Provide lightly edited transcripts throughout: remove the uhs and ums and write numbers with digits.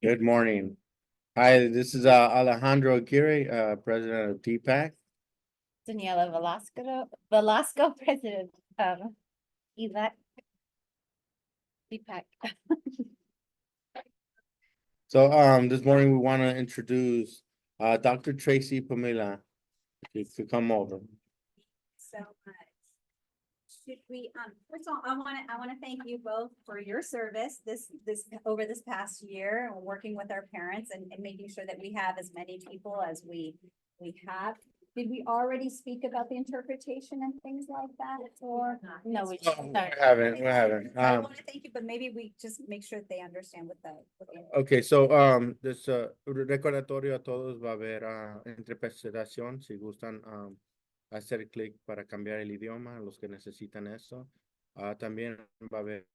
Good morning. Hi, this is Alejandro Aguirre, President of DPAC. Daniela Velasco, President of ELAC. DPAC. So this morning we want to introduce Dr. Tracy Pamela to come over. So much. Should we, first of all, I want to thank you both for your service over this past year, working with our parents and making sure that we have as many people as we have. Did we already speak about the interpretation and things like that, or? No, we We haven't. I want to thank you, but maybe we just make sure that they understand what the. Okay, so this recordatorio a todos va a haber interpretación si gustan hacer clic para cambiar el idioma, los que necesitan eso. También va a haber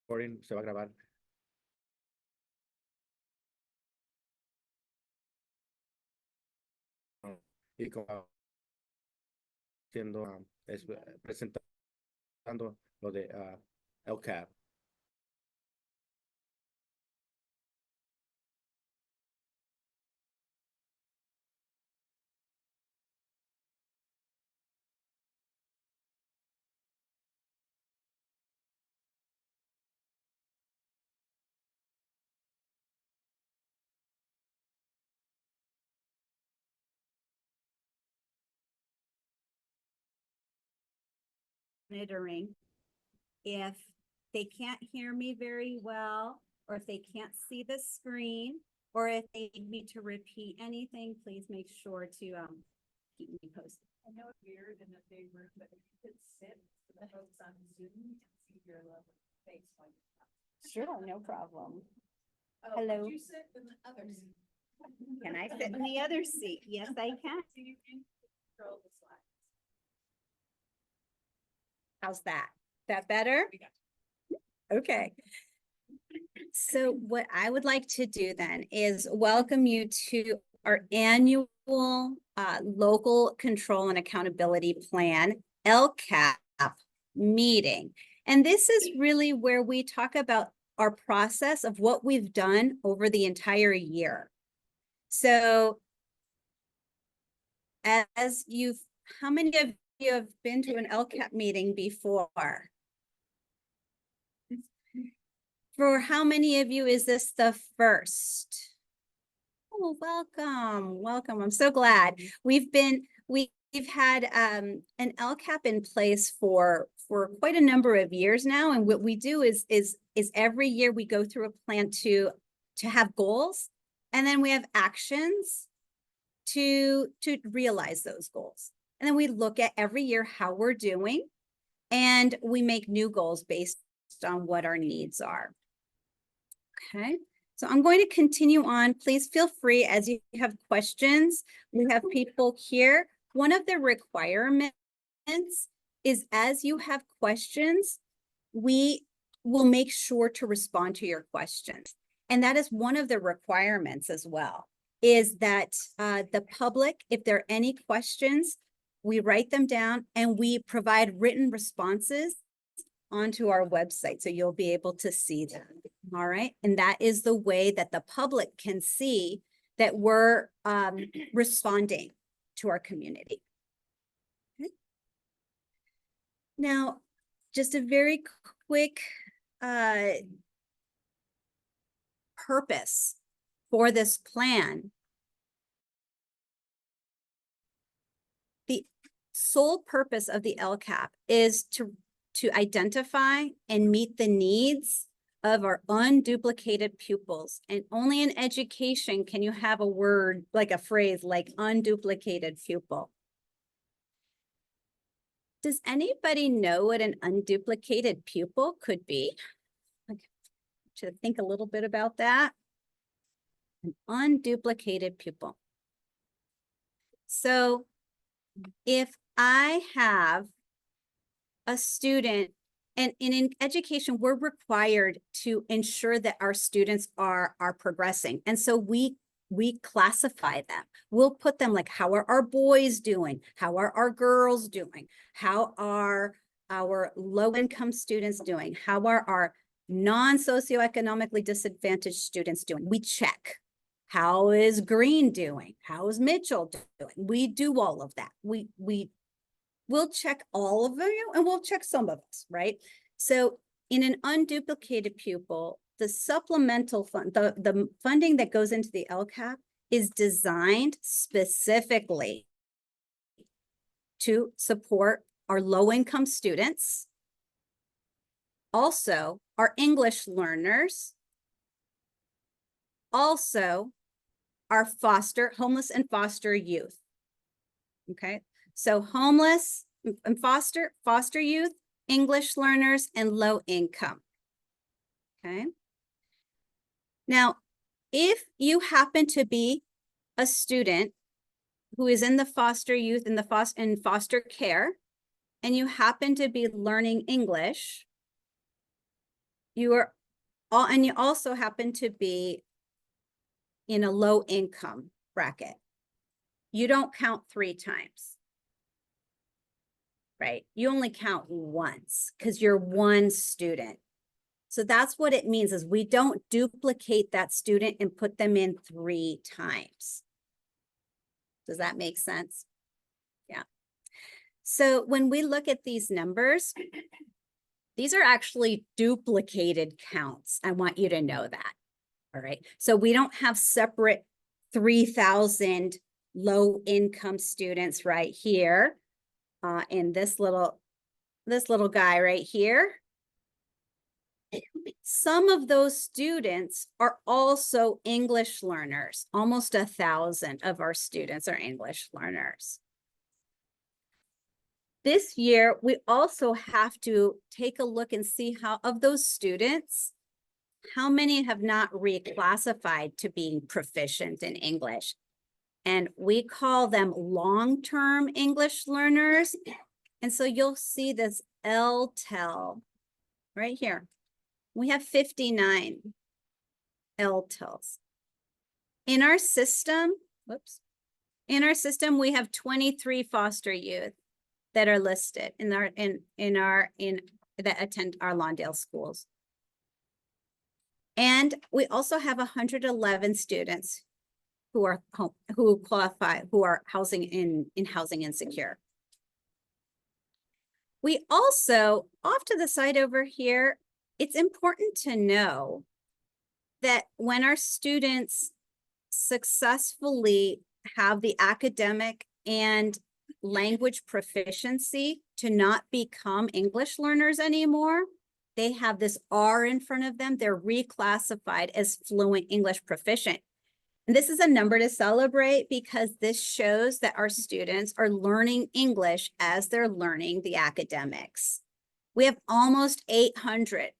recording, se va a grabar. Y como haciendo presentando lo de LCAP. Monitoring. If they can't hear me very well, or if they can't see the screen, or if they need me to repeat anything, please make sure to keep me posted. I know it's weird in a big room, but if you could sit for the folks on Zoom and see your lovely face while you talk. Sure, no problem. Oh, Hello. could you sit in the other seat? Can I sit in the other seat? Yes, I can. So you can control the slides. How's that? That better? We got Okay. So what I would like to do then is welcome you to our annual Local Control and Accountability Plan, LCAP meeting. And this is really where we talk about our process of what we've done over the entire year. So as how many of you have been to an LCAP meeting before? For how many of you is this the first? Oh, welcome. I'm so glad. We've had an LCAP in place for quite a number of years now. And what we do is every year we go through a plan to have goals, and then we have actions to realize those goals. And then we look at every year how we're doing, and we make new goals based on what our needs are. Okay, so I'm going to continue on. Please feel free as you have questions. We have people here. One of the requirements is as you have questions, we will make sure to respond to your questions. And that is one of the requirements as well, is that the public, if there are any questions, we write them down and we provide written responses onto our website, so you'll be able to see them. All right, and that is the way that the public can see that we're responding to our community. Okay. Now, just a very quick purpose for this plan. The sole purpose of the LCAP is to identify and meet the needs of our unduplicated pupils. And only in education can you have a word, like a phrase like unduplicated pupil. Does anybody know what an unduplicated pupil could be? To think a little bit about that. An unduplicated pupil. So if I have a student, and in education, we're required to ensure that our students are progressing. And so we classify them. We'll put them like, how are our boys doing? How are our girls doing? How are our low-income students doing? How are our non-socioeconomically disadvantaged students doing? We check. How is Green doing? How is Mitchell doing? We do all of that. We'll check all of you and we'll check some of us, right? So in an unduplicated pupil, the supplemental fund, the funding that goes into the LCAP is designed specifically to support our low-income students, also our English learners, also our homeless and foster youth. Okay, so homeless and foster youth, English learners, and low income. Okay. Now, if you happen to be a student who is in the foster youth in foster care, and you happen to be learning English, you also happen to be in a low income bracket, you don't count 3 times, right? You only count once because you're one student. So that's what it means, is we don't duplicate that student and put them in 3 times. Does that make sense? Yeah. So when we look at these numbers, these are actually duplicated counts. I want you to know that. All right. So we don't have separate 3,000 low income students right here in this little guy right here. Some of those students are also English learners. Almost 1,000 of our students are English learners. This year, we also have to take a look and see how, of those students, how many have not reclassified to being proficient in English. And we call them long-term English learners. And so you'll see this LTEL right here. We have 59 LTELs. In our system, we have 23 foster youth that are listed that attend our Lawndale schools. And we also have 111 students who qualify, who are housing insecure. We also, off to the side over here, it's important to know that when our students successfully have the academic and language proficiency to not become English learners anymore, they have this R in front of them. They're reclassified as fluent English proficient. And this is a number to celebrate because this shows that our students are learning English as they're learning the academics. We have almost 800,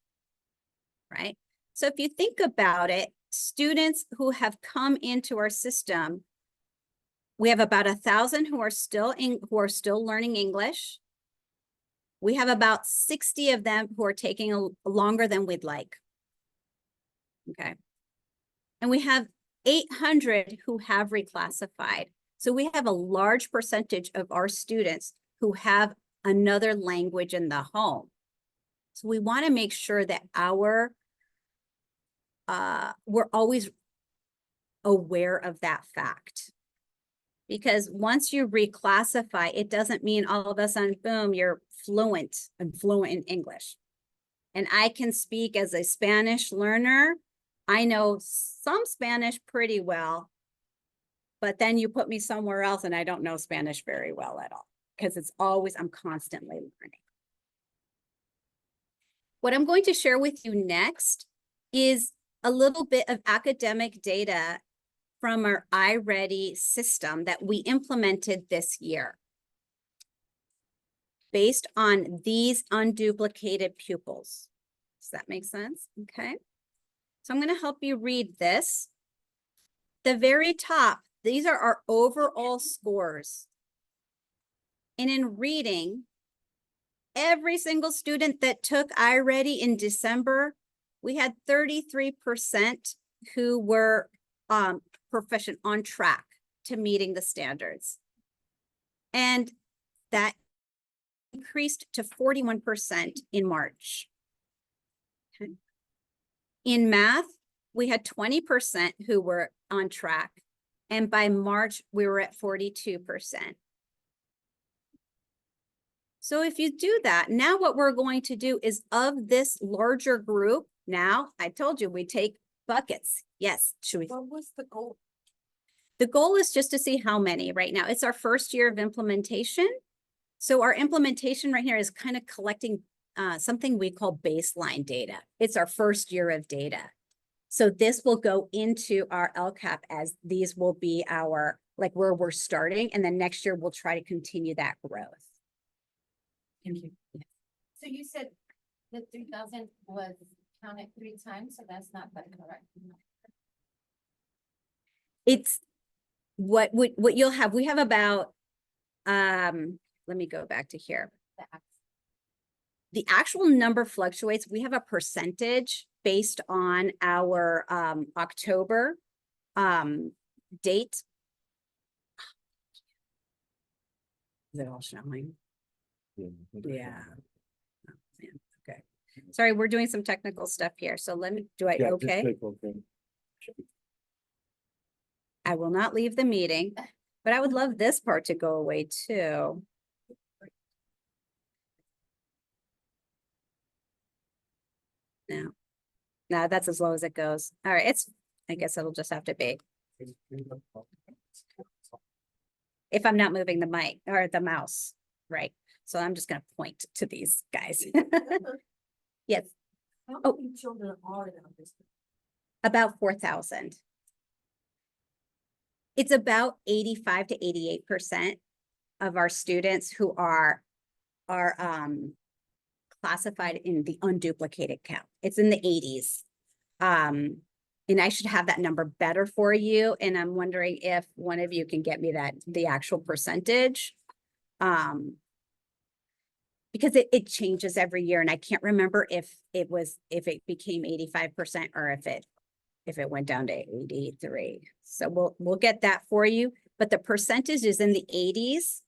right? So if you think about it, students who have come into our system, we have about 1,000 who are still learning English. We have about 60 of them who are taking longer than we'd like. Okay. And we have 800 who have reclassified. So we have a large percentage of our students who have another language in the home. So we want to make sure that we're always aware of that fact. Because once you reclassify, it doesn't mean all of a sudden, boom, you're fluent. I'm fluent in English. And I can speak as a Spanish learner. I know some Spanish pretty well, but then you put me somewhere else and I don't know Spanish very well at all, because I'm constantly learning. What I'm going to share with you next is a little bit of academic data from our iReady system that we implemented this year based on these unduplicated pupils. Does that make sense? Okay. So I'm going to help you read this. The very top, these are our overall scores. And in reading, every single student that took iReady in December, we had 33% who were proficient, on track to meeting the standards. And that increased to 41% in March. Okay. In math, we had 20% who were on track. And by March, we were at 42%. So if you do that, now what we're going to do is of this larger group, now I told you we take buckets. Yes, should we? What was the goal? The goal is just to see how many right now. It's our first year of implementation. So our implementation right here is kind of collecting something we call baseline data. It's our first year of data. So this will go into our LCAP as these will be our, like where we're starting. And then next year we'll try to continue that growth. Thank you. So you said the 3,000 was counted 3 times, so that's not that correct. It's what you'll have. We have about, let me go back to here. The actual number fluctuates. We have a percentage based on our October date. Is it all showing? Yeah. Oh, man. Okay. Sorry, we're doing some technical stuff here. So let me, Yeah, just okay. click okay. I will not leave the meeting, but I would love this part to go away too. No, that's as low as it goes. All right, I guess it'll just have to be. If I'm not moving the mic or the mouse, right? So I'm just gonna point to these guys. Yes, How Oh. many children are in our district? about 4,000. It's about 85 to 88% of our students who are classified in the unduplicated count. It's in the 80s. And I should have that number better for you. And I'm wondering if one of you can get me the actual percentage. Because it changes every year and I can't remember if it became 85% or if it went down to 83. So we'll get that for you, but the percentage is in the 80s.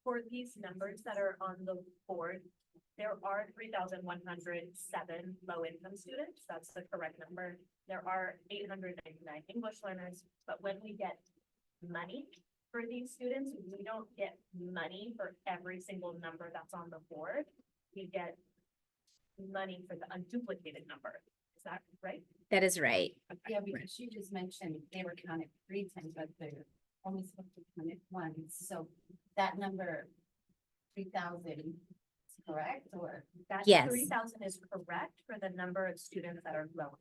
For these numbers that are on the board, there are 3,107 low-income students. That's the correct number. There are 899 English learners, but when we get money for these students, we don't get money for every single number that's on the board. We get money for the unduplicated number. Is that right? That is right. Yeah, because you just mentioned they were counted 3 times, but they're only supposed to count it once. So that number, 3,000, is correct, or? That Yes. 3,000 is correct for the number of students that are low.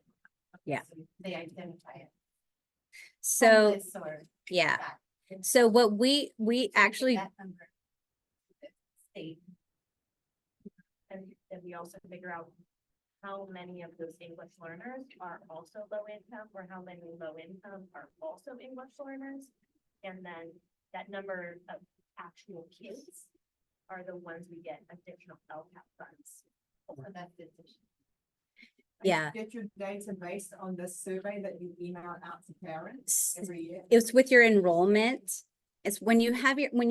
Yeah. So they identify it. So, Homeless or yeah. that. So what we actually, That number. State. And then we also figure out how many of those English learners are also low income, or how many low income are also English learners. And then that number of actual kids are the ones we get additional LCAP funds. So that's the addition. Yeah. Get your data based on the survey that you email out to parents every year. it's with your enrollment. It's when you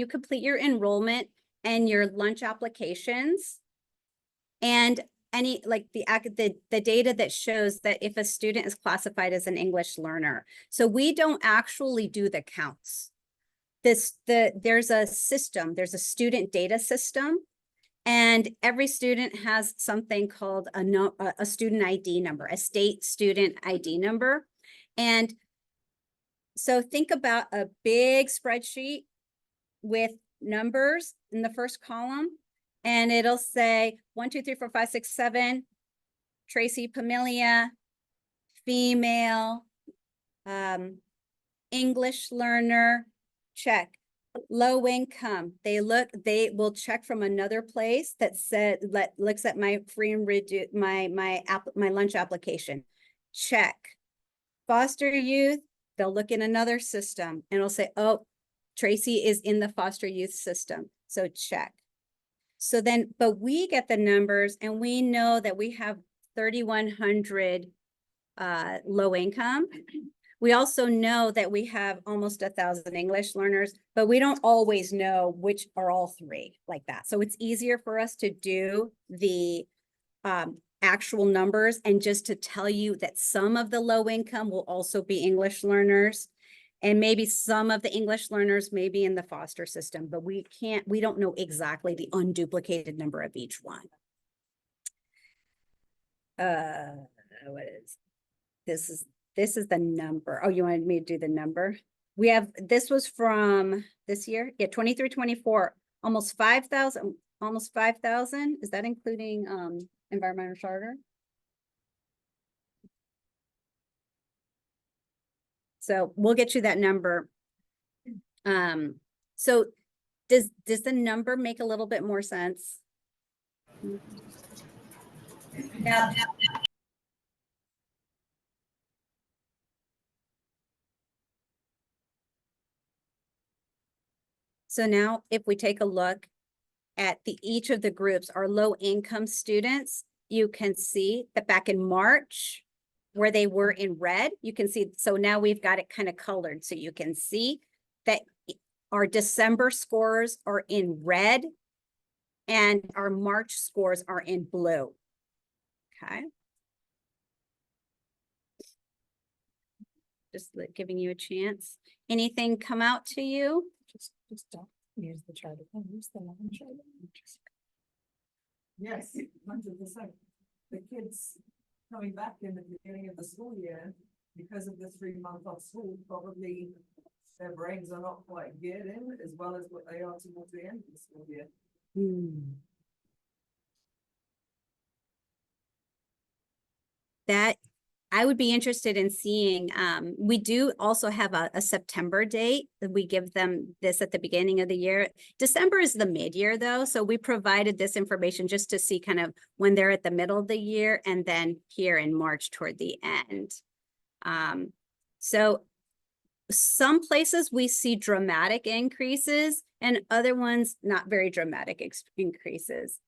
complete your enrollment and your lunch applications. And any, like the data that shows that if a student is classified as an English learner. So we don't actually do the counts. There's a system, there's a student data system. And every student has something called a student ID number, a state student ID number. And so think about a big spreadsheet with numbers in the first column. And it'll say 1, 2, 3, 4, 5, 6, 7, Tracy Pamilia, female, English learner, check. Low income, they will check from another place that looks at my free and reduced, my lunch application, check. Foster youth, they'll look in another system and it'll say, oh, Tracy is in the foster youth system, so check. So then, but we get the numbers and we know that we have 3,100 low income. We also know that we have almost 1,000 English learners, but we don't always know which are all three like that. So it's easier for us to do the actual numbers and just to tell you that some of the low income will also be English learners. And maybe some of the English learners may be in the foster system, but we don't know exactly the unduplicated number of each one. What is, this is the number. Oh, you wanted me to do the number? We have, this was from this year. Yeah, 23, 24, almost 5,000, almost 5,000. Is that including environmental charter? So we'll get you that number. So does the number make a little bit more sense? Now, so now if we take a look at each of the groups, our low income students, you can see that back in March, where they were in red, you can see, so now we've got it kind of colored. So you can see that our December scores are in red and our March scores are in blue. Okay. Just giving you a chance. Anything come out to you? Just don't use the chart. Use the line chart. Yes, 100%. The kids coming back in the beginning of the school year, because of the 3 month off school, probably their brains are not quite geared in as well as what they are towards the end of the school year. That I would be interested in seeing. We do also have a September date that we give them this at the beginning of the year. December is the mid-year though. So we provided this information just to see kind of when they're at the middle of the year and then here in March toward the end. So some places we see dramatic increases and other ones not very dramatic increases.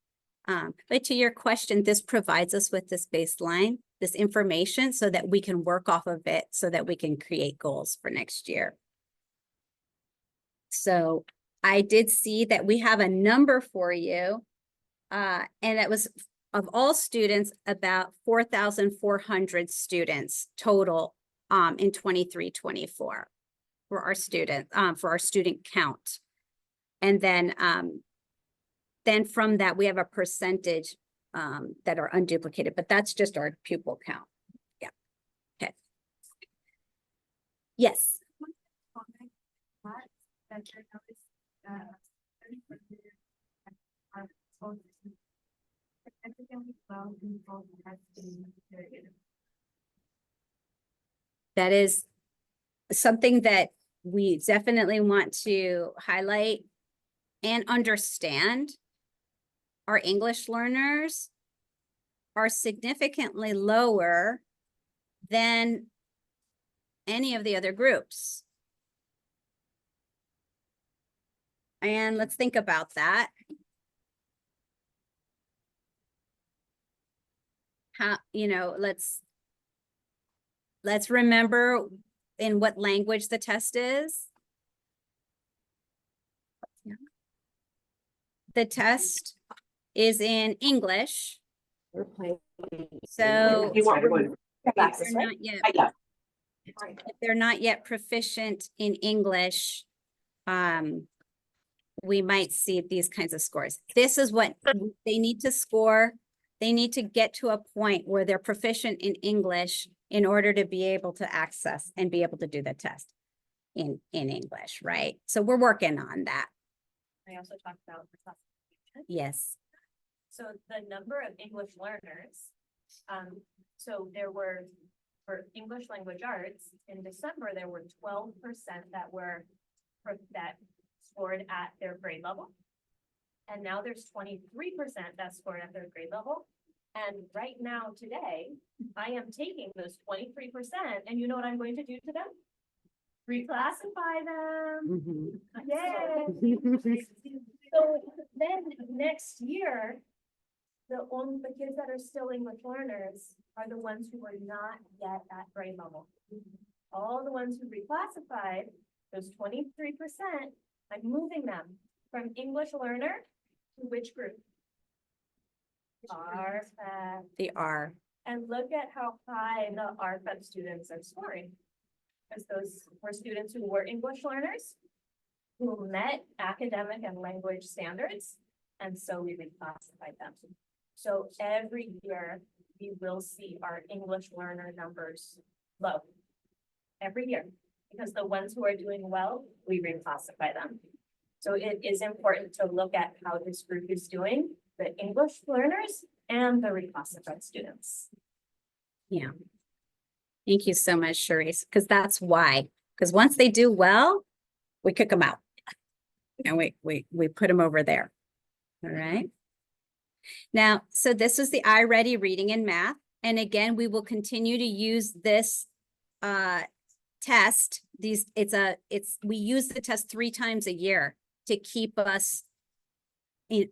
But to your question, this provides us with this baseline, this information so that we can work off of it so that we can create goals for next year. So I did see that we have a number for you. And that was of all students, about 4,400 students total in 23-24 for our student, for our student count. And then from that, we have a percentage that are unduplicated, but that's just our pupil count. Yeah. Okay. Yes. That is something that we definitely want to highlight and understand. Our English learners are significantly lower than any of the other groups. And let's think about that. How, you know, let's remember in what language the test is. Yeah. The test is in English. So if they're not yet proficient in English, we might see these kinds of scores. This is what they need to score. They need to get to a point where they're proficient in English in order to be able to access and be able to do the test in English, right? So we're working on that. I also talked about the classification. Yes. So the number of English learners, so there were, for English language arts, in December, there were 12% that scored at their grade level. And now there's 23% that scored at their grade level. And right now, today, I am taking those 23%, and you know what I'm going to do to them? Reclassify them. Yay! So then next year, the kids that are still English learners are the ones who are not yet at grade level. all the ones who reclassified, those 23%, I'm moving them from English learner to which group? RFEP. They are. And look at how high the RFEP students are scoring. As those were students who were English learners, who met academic and language standards, and so we reclassified them. So every year, we will see our English learner numbers low. Every year, because the ones who are doing well, we reclassify them. So it is important to look at how this group is doing, the English learners and the reclassified students. Yeah. Thank you so much, Charisse, because that's why. Because once they do well, we kick them out. And we put them over there. All right. Now, so this is the iReady reading and math. And again, we will continue to use this test. We use the test 3 times a year to keep us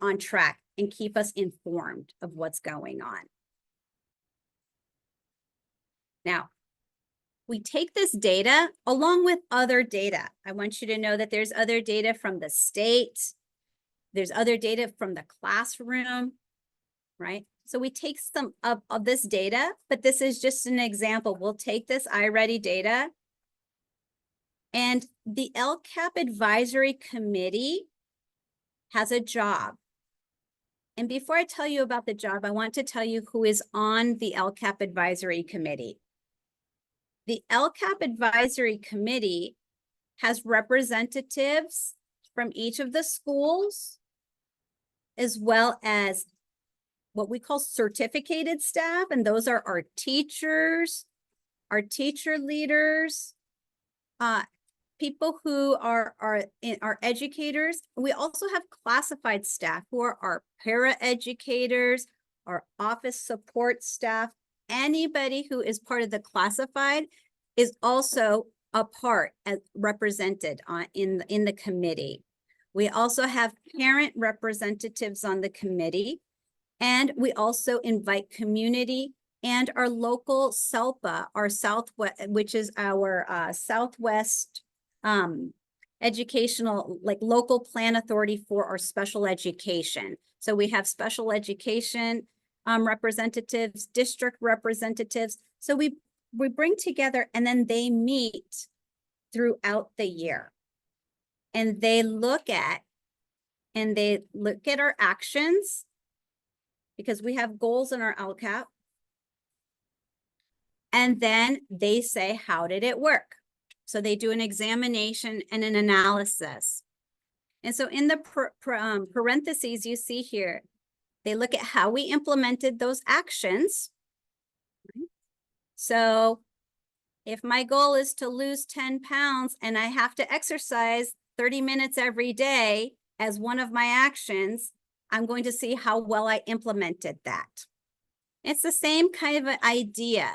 on track and keep us informed of what's going on. Now, we take this data along with other data. I want you to know that there's other data from the state. There's other data from the classroom, right? So we take some of this data, but this is just an example. We'll take this iReady data, and the LCAP Advisory Committee has a job. And before I tell you about the job, I want to tell you who is on the LCAP Advisory Committee. The LCAP Advisory Committee has representatives from each of the schools, as well as what we call certificated staff, and those are our teachers, our teacher leaders, people who are educators. We also have classified staff who are our para-educators, our office support staff. Anybody who is part of the classified is also a part represented in the committee. We also have parent representatives on the committee, and we also invite community and our local SELPA, our Southwest, which is our Southwest educational, like local plan authority for our special education. So we have special education representatives, district representatives. So we bring together, and then they meet throughout the year. And they look at our actions, because we have goals in our LCAP. And then they say, how did it work? So they do an examination and an analysis. And so in the parentheses you see here, they look at how we implemented those actions. So if my goal is to lose 10 pounds and I have to exercise 30 minutes every day as one of my actions, I'm going to see how well I implemented that. It's the same kind of an idea.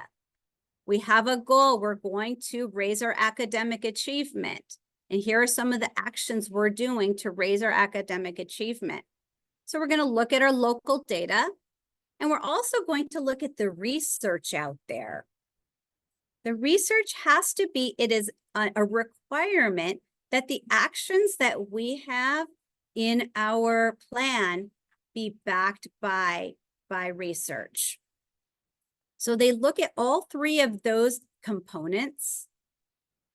We have a goal. We're going to raise our academic achievement. And here are some of the actions we're doing to raise our academic achievement. So we're going to look at our local data, and we're also going to look at the research out there. The research has to be, it is a requirement that the actions that we have in our plan be backed by research. So they look at all 3 of those components,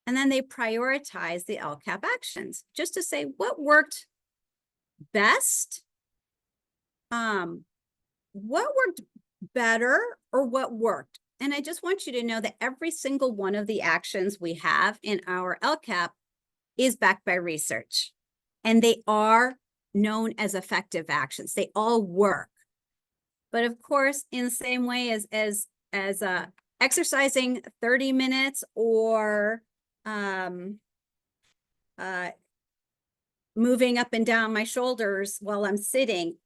and then they prioritize the LCAP actions just to say what worked best, what worked better, or what worked. And I just want you to know that every single one of the actions we have in our LCAP is backed by research, and they are known as effective actions. They all work. But of course, in the same way as exercising 30 minutes or moving up and down my shoulders while I'm sitting,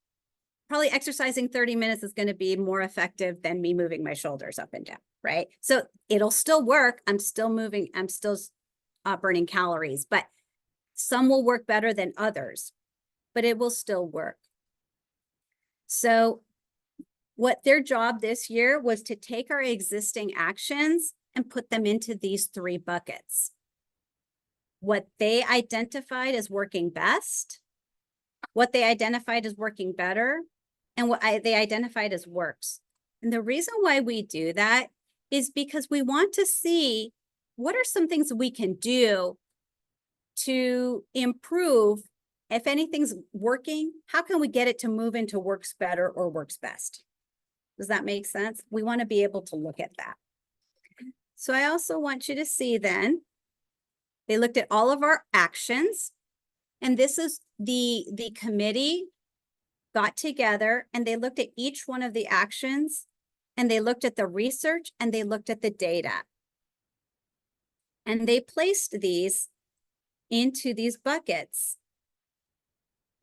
probably exercising 30 minutes is going to be more effective than me moving my shoulders up and down, right? So it'll still work. I'm still moving. I'm still burning calories, but some will work better than others, but it will still work. So what their job this year was to take our existing actions and put them into these 3 buckets. What they identified as working best, what they identified as working better, and what they identified as works. And the reason why we do that is because we want to see what are some things we can do to improve. If anything's working, how can we get it to move into works better or works best? Does that make sense? We want to be able to look at that. So I also want you to see then, they looked at all of our actions, and this is the committee got together and they looked at each one of the actions, and they looked at the research, and they looked at the data. And they placed these into these buckets.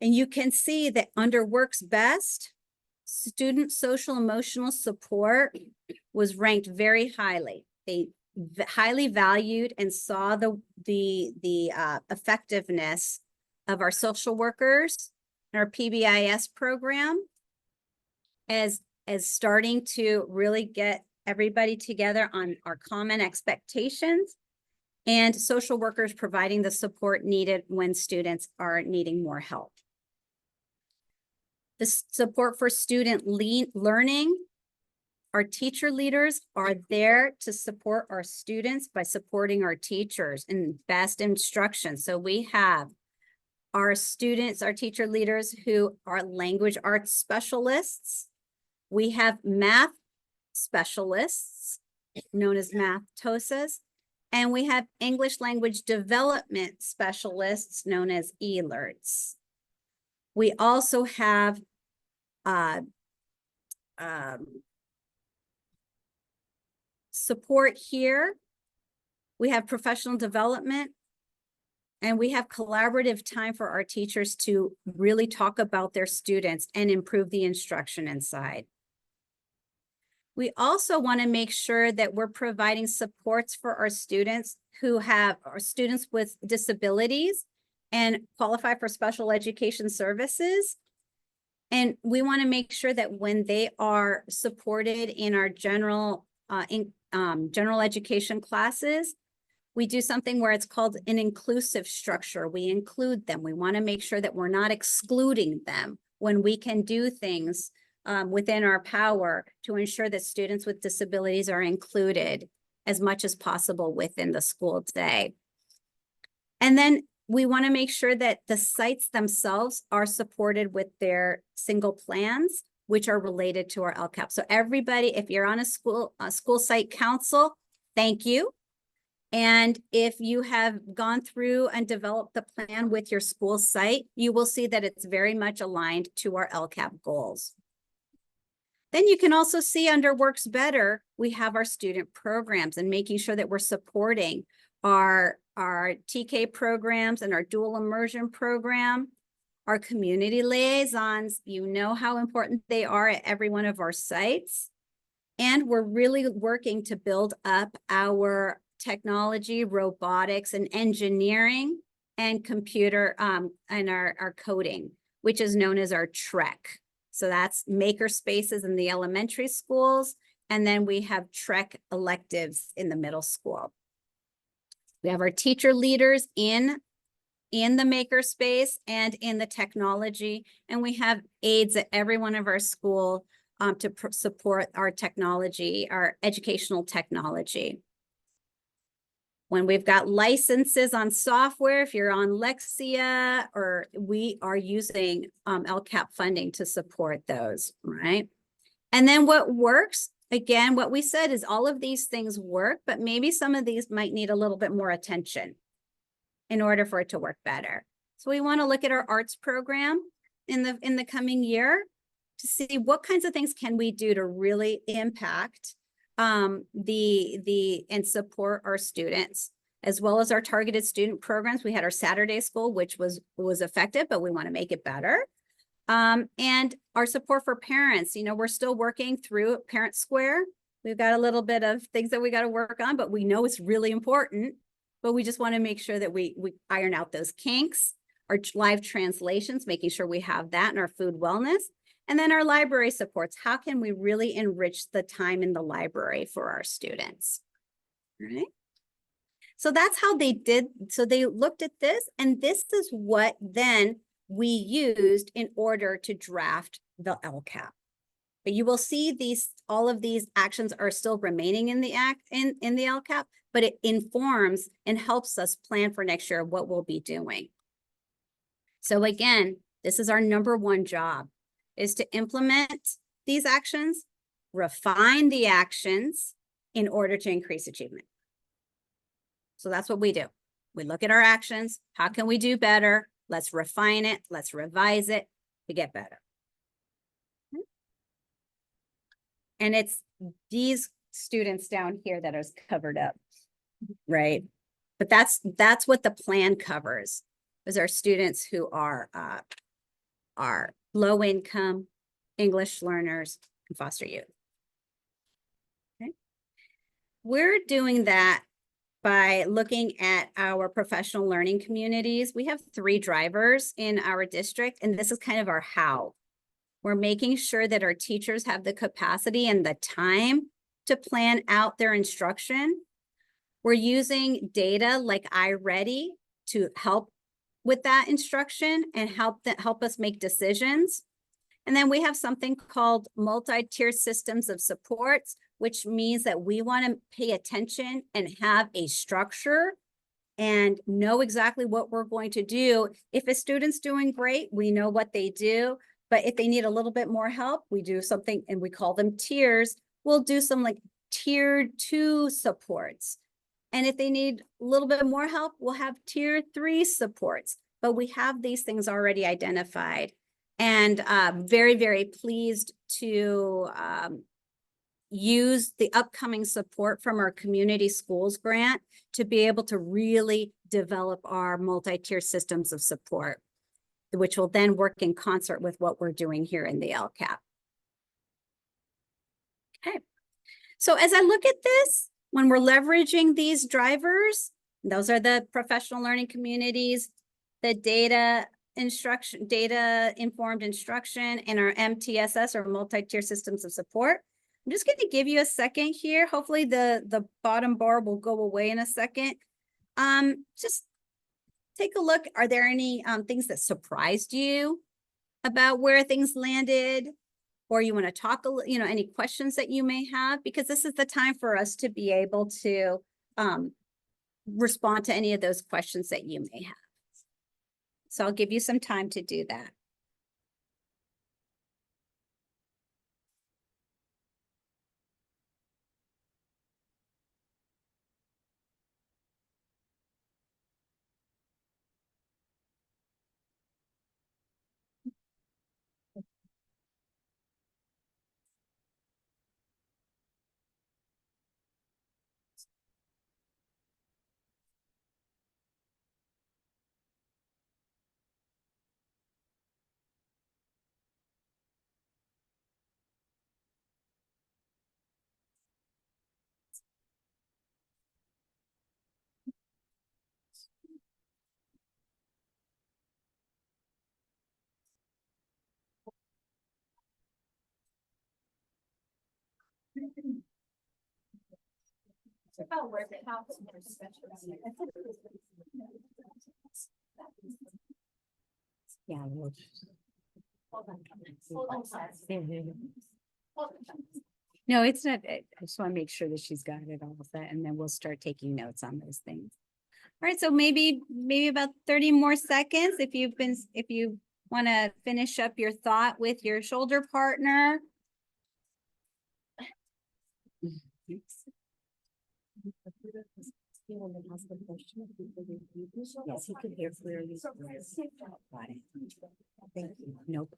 And you can see that under works best, student social emotional support was ranked very highly. They highly valued and saw the effectiveness of our social workers and our PBIS program as starting to really get everybody together on our common expectations, and social workers providing the support needed when students are needing more help. The support for student learning, our teacher leaders are there to support our students by supporting our teachers in best instruction. So we have our students, our teacher leaders who are language arts specialists. We have math specialists known as math TOSAs, and we have English language development specialists known as ELERTs. We also have support here. We have professional development, and we have collaborative time for our teachers to really talk about their students and improve the instruction inside. We also want to make sure that we're providing supports for our students who have, our students with disabilities and qualify for special education services. And we want to make sure that when they are supported in our general education classes, we do something where it's called an inclusive structure. We include them. We want to make sure that we're not excluding them when we can do things within our power to ensure that students with disabilities are included as much as possible within the school day. And then we want to make sure that the sites themselves are supported with their single plans, which are related to our LCAP. So everybody, if you're on a school site council, thank you. And if you have gone through and developed the plan with your school site, you will see that it's very much aligned to our LCAP goals. Then you can also see under Works Better, we have our student programs and making sure that we're supporting our TK programs and our dual immersion program, our community liaisons. You know how important they are at every one of our sites. And we're really working to build up our technology, robotics, and engineering and computer and our coding, which is known as our TREC. So that's maker spaces in the elementary schools. And then we have TREC electives in the middle school. We have our teacher leaders in the maker space and in the technology. And we have aides at every one of our schools to support our technology, our educational technology. When we've got licenses on software, if you're on Lexia, or we are using LCAP funding to support those, right? And then what works, again, what we said is all of these things work, but maybe some of these might need a little bit more attention in order for it to work better. So we want to look at our arts program in the coming year to see what kinds of things can we do to really impact and support our students, as well as our targeted student programs. We had our Saturday school, which was effective, but we want to make it better. And our support for parents. You know, we're still working through Parent Square. We've got a little bit of things that we got to work on, but we know it's really important. But we just want to make sure that we iron out those kinks. Our live translations, making sure we have that in our food wellness. And then our library supports. How can we really enrich the time in the library for our students? Right? So that's how they did. So they looked at this, and this is what then we used in order to draft the LCAP. But you will see these, all of these actions are still remaining in the in the LCAP, but it informs and helps us plan for next year what we'll be doing. So again, this is our number one job, is to implement these actions, refine the actions in order to increase achievement. So that's what we do. We look at our actions. How can we do better? Let's refine it. Let's revise it to get better. And it's these students down here that are covered up, right? But that's what the plan covers, is our students who are low income English learners and foster youth. Okay. We're doing that by looking at our professional learning communities. We have 3 drivers in our district, and this is kind of our how. We're making sure that our teachers have the capacity and the time to plan out their instruction. We're using data like iReady to help with that instruction and help us make decisions. And then we have something called multi-tier systems of supports, which means that we want to pay attention and have a structure and know exactly what we're going to do. If a student's doing great, we know what they do. But if they need a little bit more help, we do something, and we call them tiers. We'll do some like tier 2 supports. And if they need a little bit more help, we'll have tier 3 supports. But we have these things already identified. And very, very pleased to use the upcoming support from our community schools grant to be able to really develop our multi-tier systems of support, which will then work in concert with what we're doing here in the LCAP. Okay, so as I look at this, when we're leveraging these drivers, those are the professional learning communities, the data informed instruction, and our MTSS, or multi-tier systems of support. I'm just going to give you a second here. Hopefully the bottom bar will go away in a second. Just take a look. Are there any things that surprised you about where things landed? Or you want to talk, any questions that you may have? Because this is the time for us to be able to respond to any of those questions that you may have. So I'll give you some time to do that. It's about where the house and their specialty. Yeah. Hold on. Hold on, sorry. Hold on. No, it's not. I just want to make sure that she's got it all set, and then we'll start taking notes on those things. All right, so maybe about 30 more seconds if you want to finish up your thought with your shoulder partner. Yes, he could hear clearly. Got it. Thank you. Nope.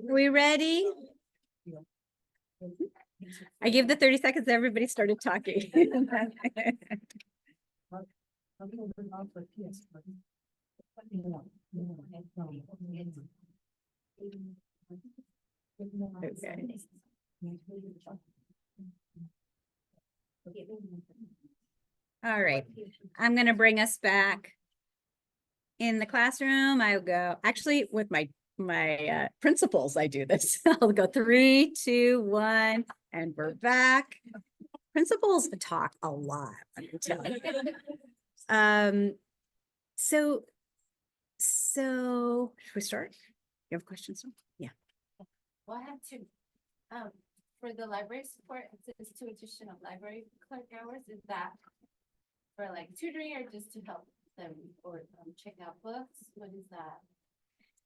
Are we ready? I gave the 30 seconds, everybody started talking. Okay. All right, I'm gonna bring us back in the classroom. I'll go, actually with my principals, I do this. I'll go 3, 2, 1, and we're back. Principals talk a lot, let me tell you. So should we start? You have questions? Yeah. Well, I have two. For the library support, it's 2 additional library clerk hours. Is that for like tutoring or just to help them or check out books? What is that?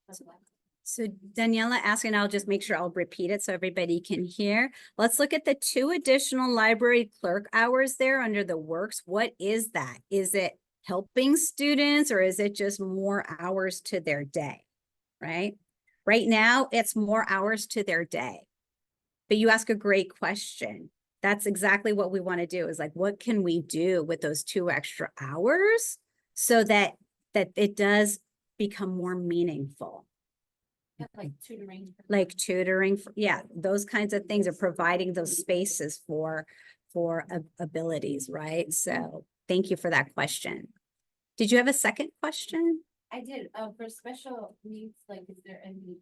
What's that? So Daniela asked, and I'll just make sure I'll repeat it so everybody can hear. Let's look at the 2 additional library clerk hours there under the works. What is that? Is it helping students or is it just more hours to their day, right? Right now, it's more hours to their day. But you ask a great question. That's exactly what we want to do is like, what can we do with those 2 extra hours so that it does become more meaningful? Like tutoring. Like tutoring, yeah, those kinds of things are providing those spaces for abilities, right? So thank you for that question. Did you have a second question? I did, for special needs, like, is there any,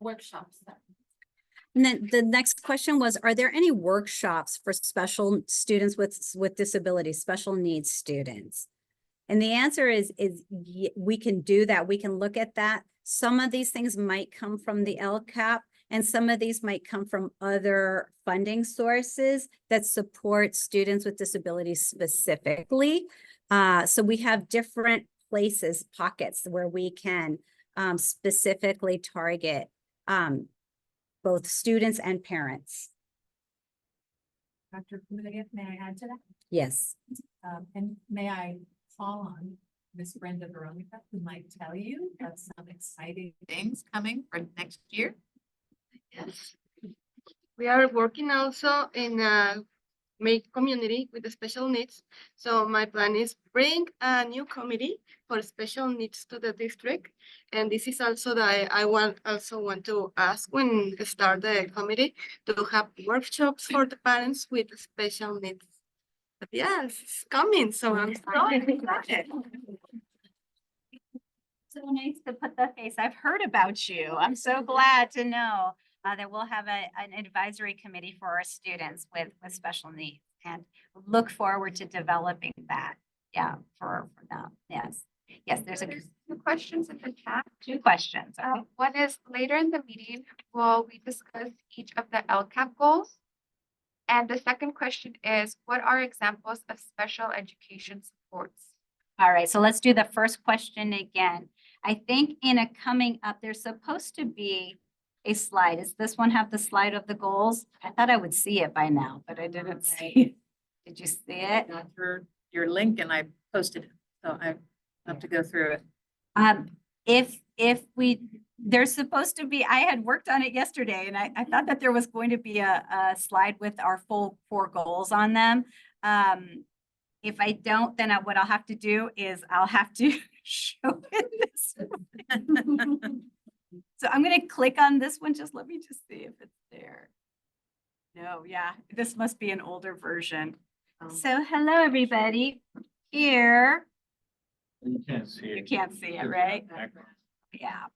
workshops that? And then the next question was, are there any workshops for special students with disabilities, special needs students? And the answer is we can do that. We can look at that. Some of these things might come from the LCAP and some of these might come from other funding sources that support students with disabilities specifically. So we have different places, pockets where we can specifically target both students and parents. Dr. Kuliga, may I add to that? Yes. And may I call on Miss Brenda Veronica, who might tell you of some exciting things coming for next year? Yes. We are working also in a make community with the special needs. So my plan is bring a new committee for special needs to the district. And this is also that I want to ask when start the committee to have workshops for the parents with special needs. But yes, it's coming, so I'm so excited. So nice to put the face. I've heard about you. I'm so glad to know that we'll have an advisory committee for our students with special needs and look forward to developing that. Yeah, for them. Yes. Yes, there's a 2 questions in the chat. 2 questions. Okay. One is later in the meeting, will we discuss each of the LCAP goals? And the second question is, what are examples of special education supports? All right, so let's do the first question again. I think in a coming up, there's supposed to be a slide. Does this one have the slide of the goals? I thought I would see it by now, but I didn't see it. Did you see it? Got through your link and I posted it, so I have to go through it. There's supposed to be, I had worked on it yesterday and I thought that there was going to be a slide with our full 4 goals on them. If I don't, then what I'll have to do is I'll have to show it this one. So I'm going to click on this one. Just let me just see if it's there. No, yeah, this must be an older version. So hello, everybody. Here. You can't see it. You can't see it, right? Yeah.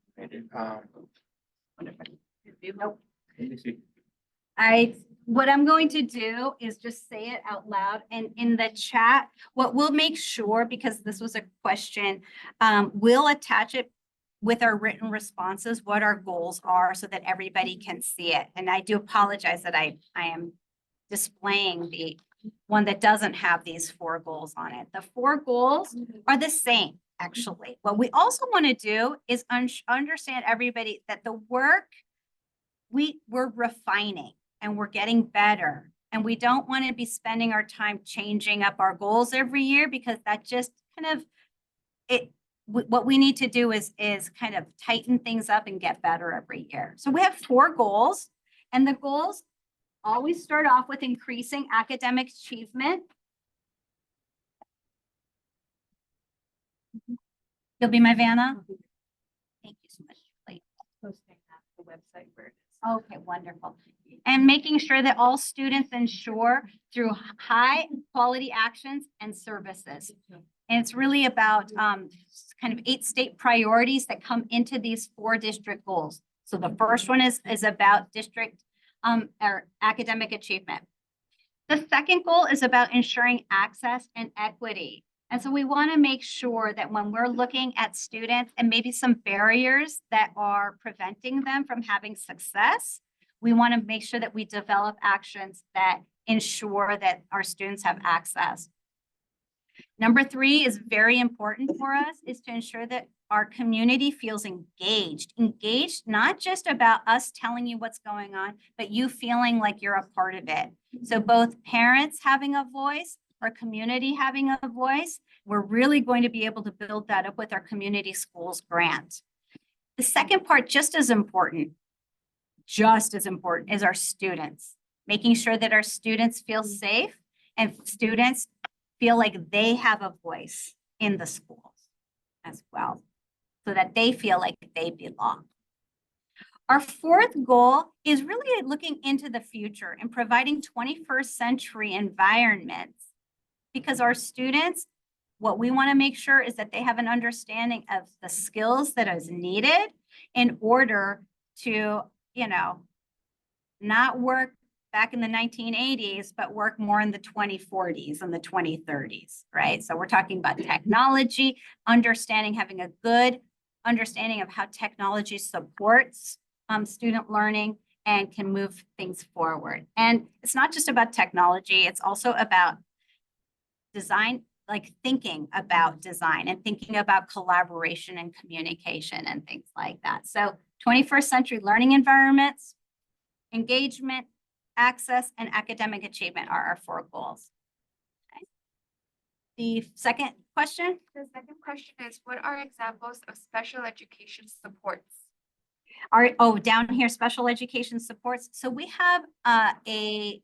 Nope. Let me see. What I'm going to do is just say it out loud and in the chat, what we'll make sure, because this was a question, we'll attach it with our written responses, what our goals are so that everybody can see it. And I do apologize that I am displaying the one that doesn't have these 4 goals on it. The 4 goals are the same, actually. What we also want to do is understand everybody that the work we're refining and we're getting better. And we don't want to be spending our time changing up our goals every year because that just kind of what we need to do is kind of tighten things up and get better every year. So we have 4 goals, and the goals always start off with increasing academic achievement. You'll be my Vanna? Thank you so much. Posting at the website where it is. Okay, wonderful. And making sure that all students ensure through high quality actions and services. And it's really about kind of 8 state priorities that come into these 4 district goals. So the first one is about district or academic achievement. The second goal is about ensuring access and equity. And so we want to make sure that when we're looking at students and maybe some barriers that are preventing them from having success, we want to make sure that we develop actions that ensure that our students have access. Number 3 is very important for us, is to ensure that our community feels engaged. Engaged, not just about us telling you what's going on, but you feeling like you're a part of it. So both parents having a voice, our community having a voice, we're really going to be able to build that up with our community schools grant. The second part, just as important, is our students. Making sure that our students feel safe and students feel like they have a voice in the schools as well, so that they feel like they belong. Our 4th goal is really looking into the future and providing 21st century environments, because our students, what we want to make sure is that they have an understanding of the skills that is needed in order to, not work back in the 1980s, but work more in the 2040s and the 2030s, right? So we're talking about technology, having a good understanding of how technology supports student learning and can move things forward. And it's not just about technology, it's also about design, like thinking about design and thinking about collaboration and communication and things like that. So 21st century learning environments, engagement, access, and academic achievement are our 4 goals. Okay. The second question? The second question is, what are examples of special education supports? Down here, special education supports. So we have a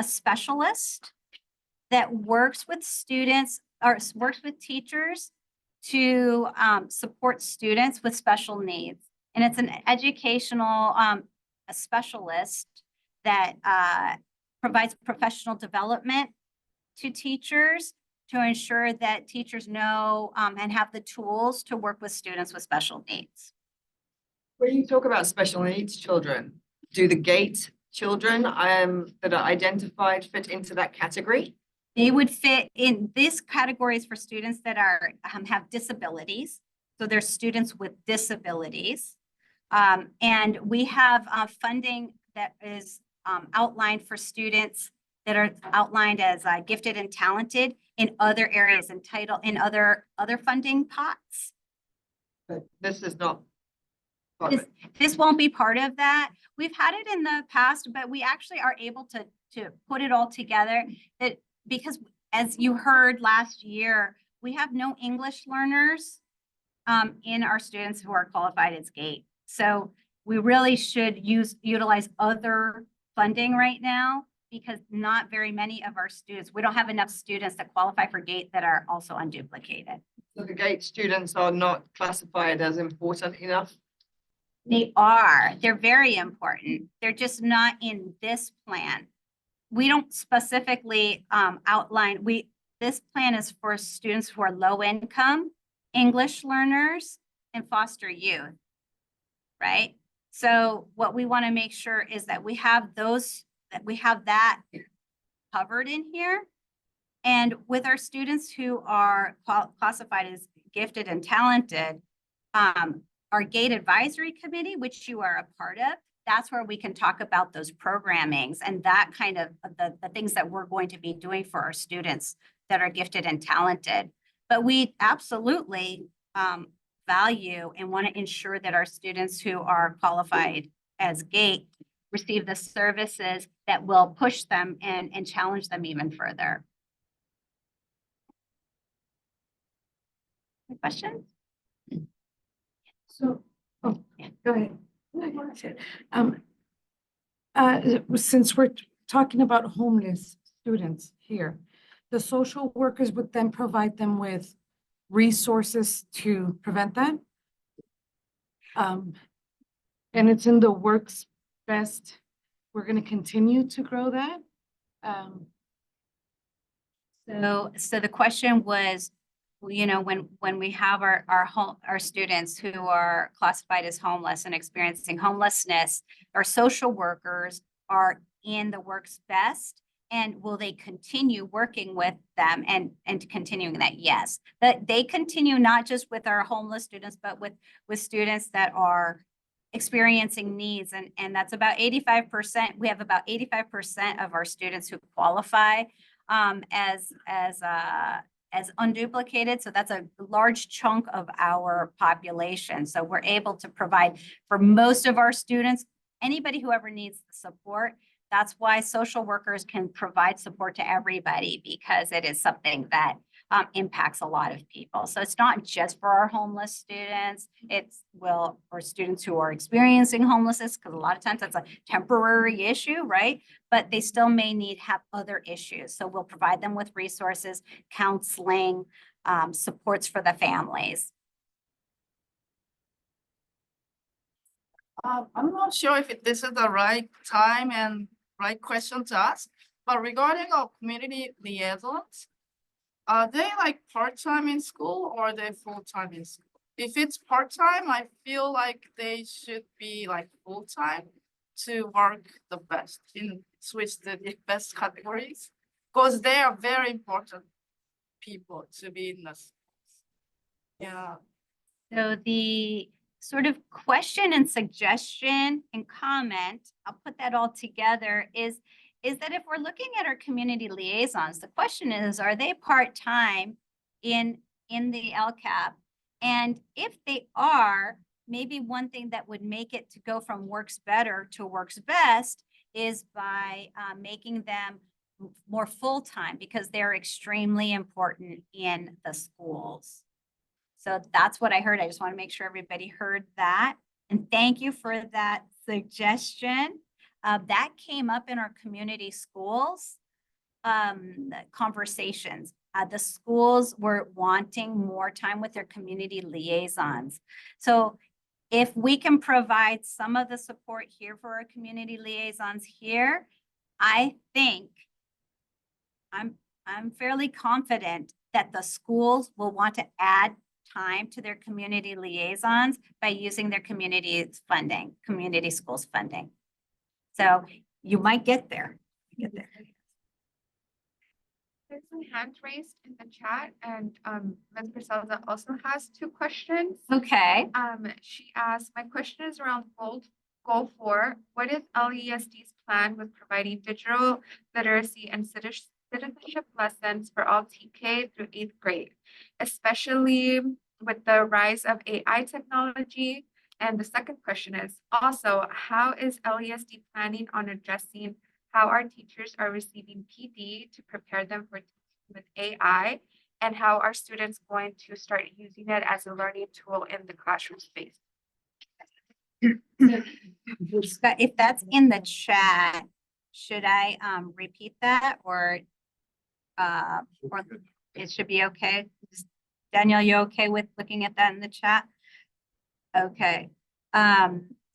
specialist that works with students or works with teachers to support students with special needs. And it's an educational a specialist that provides professional development to teachers to ensure that teachers know and have the tools to work with students with special needs. When you talk about special needs children, do the GATE children that are identified fit into that category? They would fit in this categories for students that are have disabilities. So they're students with disabilities. And we have funding that is outlined for students that are outlined as gifted and talented in other areas and in other funding pots. But this is not. This won't be part of that. We've had it in the past, but we actually are able to put it all together because as you heard last year, we have no English learners in our students who are qualified as GATE. So we really should utilize other funding right now because not very many of our students, we don't have enough students that qualify for GATE that are also unduplicated. So the GATE students are not classified as important enough? They are. They're very important. They're just not in this plan. We don't specifically outline, this plan is for students who are low income, English learners, and foster youth, right? So what we want to make sure is that we have that covered in here. And with our students who are classified as gifted and talented, our GATE Advisory Committee, which you are a part of, that's where we can talk about those programmings and that kind of the things that we're going to be doing for our students that are gifted and talented. But we absolutely value and want to ensure that our students who are qualified as GATE receive the services that will push them and challenge them even further. Any questions? So, oh, go ahead. Since we're talking about homeless students here, the social workers would then provide them with resources to prevent that. And it's in the Works Best. We're going to continue to grow that. So the question was, you know, when we have our students who are classified as homeless and experiencing homelessness, our social workers are in the Works Best, and will they continue working with them and continuing that? Yes, but they continue not just with our homeless students, but with students that are experiencing needs, and that's about 85%. We have about 85% of our students who qualify as unduplicated. So that's a large chunk of our population. So we're able to provide for most of our students, anybody who ever needs the support. That's why social workers can provide support to everybody, because it is something that impacts a lot of people. So it's not just for our homeless students. It's for students who are experiencing homelessness, because a lot of times that's a temporary issue, right? But they still may have other issues. So we'll provide them with resources, counseling, supports for the families. I'm not sure if this is the right time and right question to ask, but regarding our community liaisons, are they like part-time in school or are they full-time in school? If it's part-time, I feel like they should be like full-time to work the best in switch the best categories, because they are very important people to be in the schools. Yeah. So the sort of question and suggestion and comment, I'll put that all together, is that if we're looking at our community liaisons, the question is, are they part-time in the LCAP? And if they are, maybe one thing that would make it to go from Works Better to Works Best is by making them more full-time, because they're extremely important in the schools. So that's what I heard. I just want to make sure everybody heard that. And thank you for that suggestion. That came up in our community schools conversations. The schools were wanting more time with their community liaisons. So if we can provide some of the support here for our community liaisons here, I think I'm fairly confident that the schools will want to add time to their community liaisons by using their community schools funding. So you might get there. There's some hands raised in the chat, and Ms. Griselda also has 2 questions. Okay. She asked, my question is around goal 4. What is LESD's plan with providing digital literacy and citizenship lessons for all TK through 8th grade, especially with the rise of AI technology? And the second question is also, how is LESD planning on addressing how our teachers are receiving PD to prepare them for with AI, and how are students going to start using it as a learning tool in the classroom space? If that's in the chat, should I repeat that, or it should be okay? Danielle, you okay with looking at that in the chat? Okay.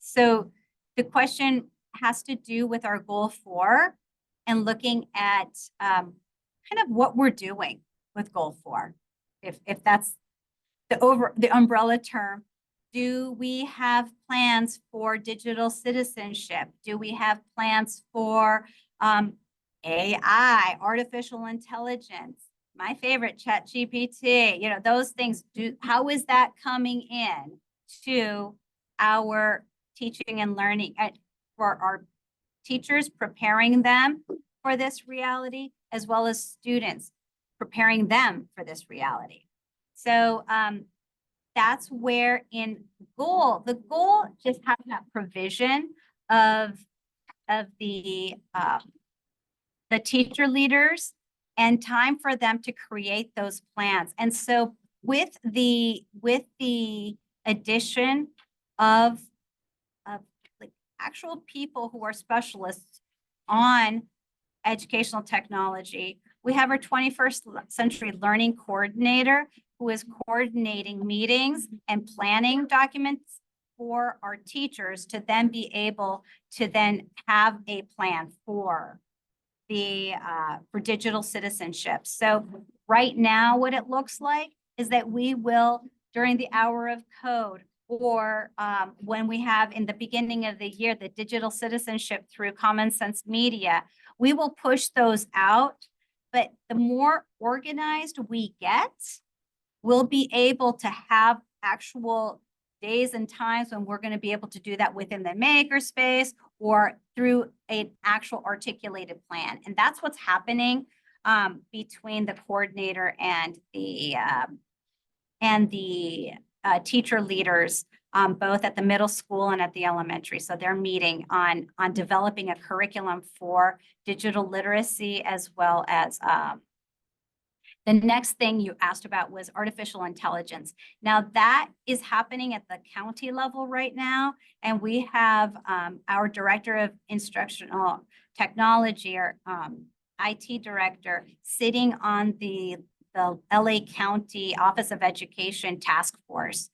So the question has to do with our goal 4 and looking at kind of what we're doing with goal 4. If that's the umbrella term Do we have plans for digital citizenship? Do we have plans for AI, artificial intelligence? My favorite, ChatGPT, those things. How is that coming in to our teaching and learning for our teachers, preparing them for this reality, as well as students, preparing them for this reality? So that's where the goal just has that provision of the teacher leaders and time for them to create those plans. And so with the addition of like actual people who are specialists on educational technology, we have our 21st century learning coordinator who is coordinating meetings and planning documents for our teachers to then be able to then have a plan for digital citizenship. So right now, what it looks like is that we will, during the hour of code, or when we have in the beginning of the year, the digital citizenship through Common Sense Media, we will push those out. But the more organized we get, we'll be able to have actual days and times when we're going to be able to do that within the makerspace or through an actual articulated plan. And that's what's happening between the coordinator and the teacher leaders, both at the middle school and at the elementary. So they're meeting on developing a curriculum for digital literacy, as well as the next thing you asked about was artificial intelligence. Now that is happening at the county level right now. And we have our director of instructional technology, or IT director, sitting on the LA County Office of Education task force.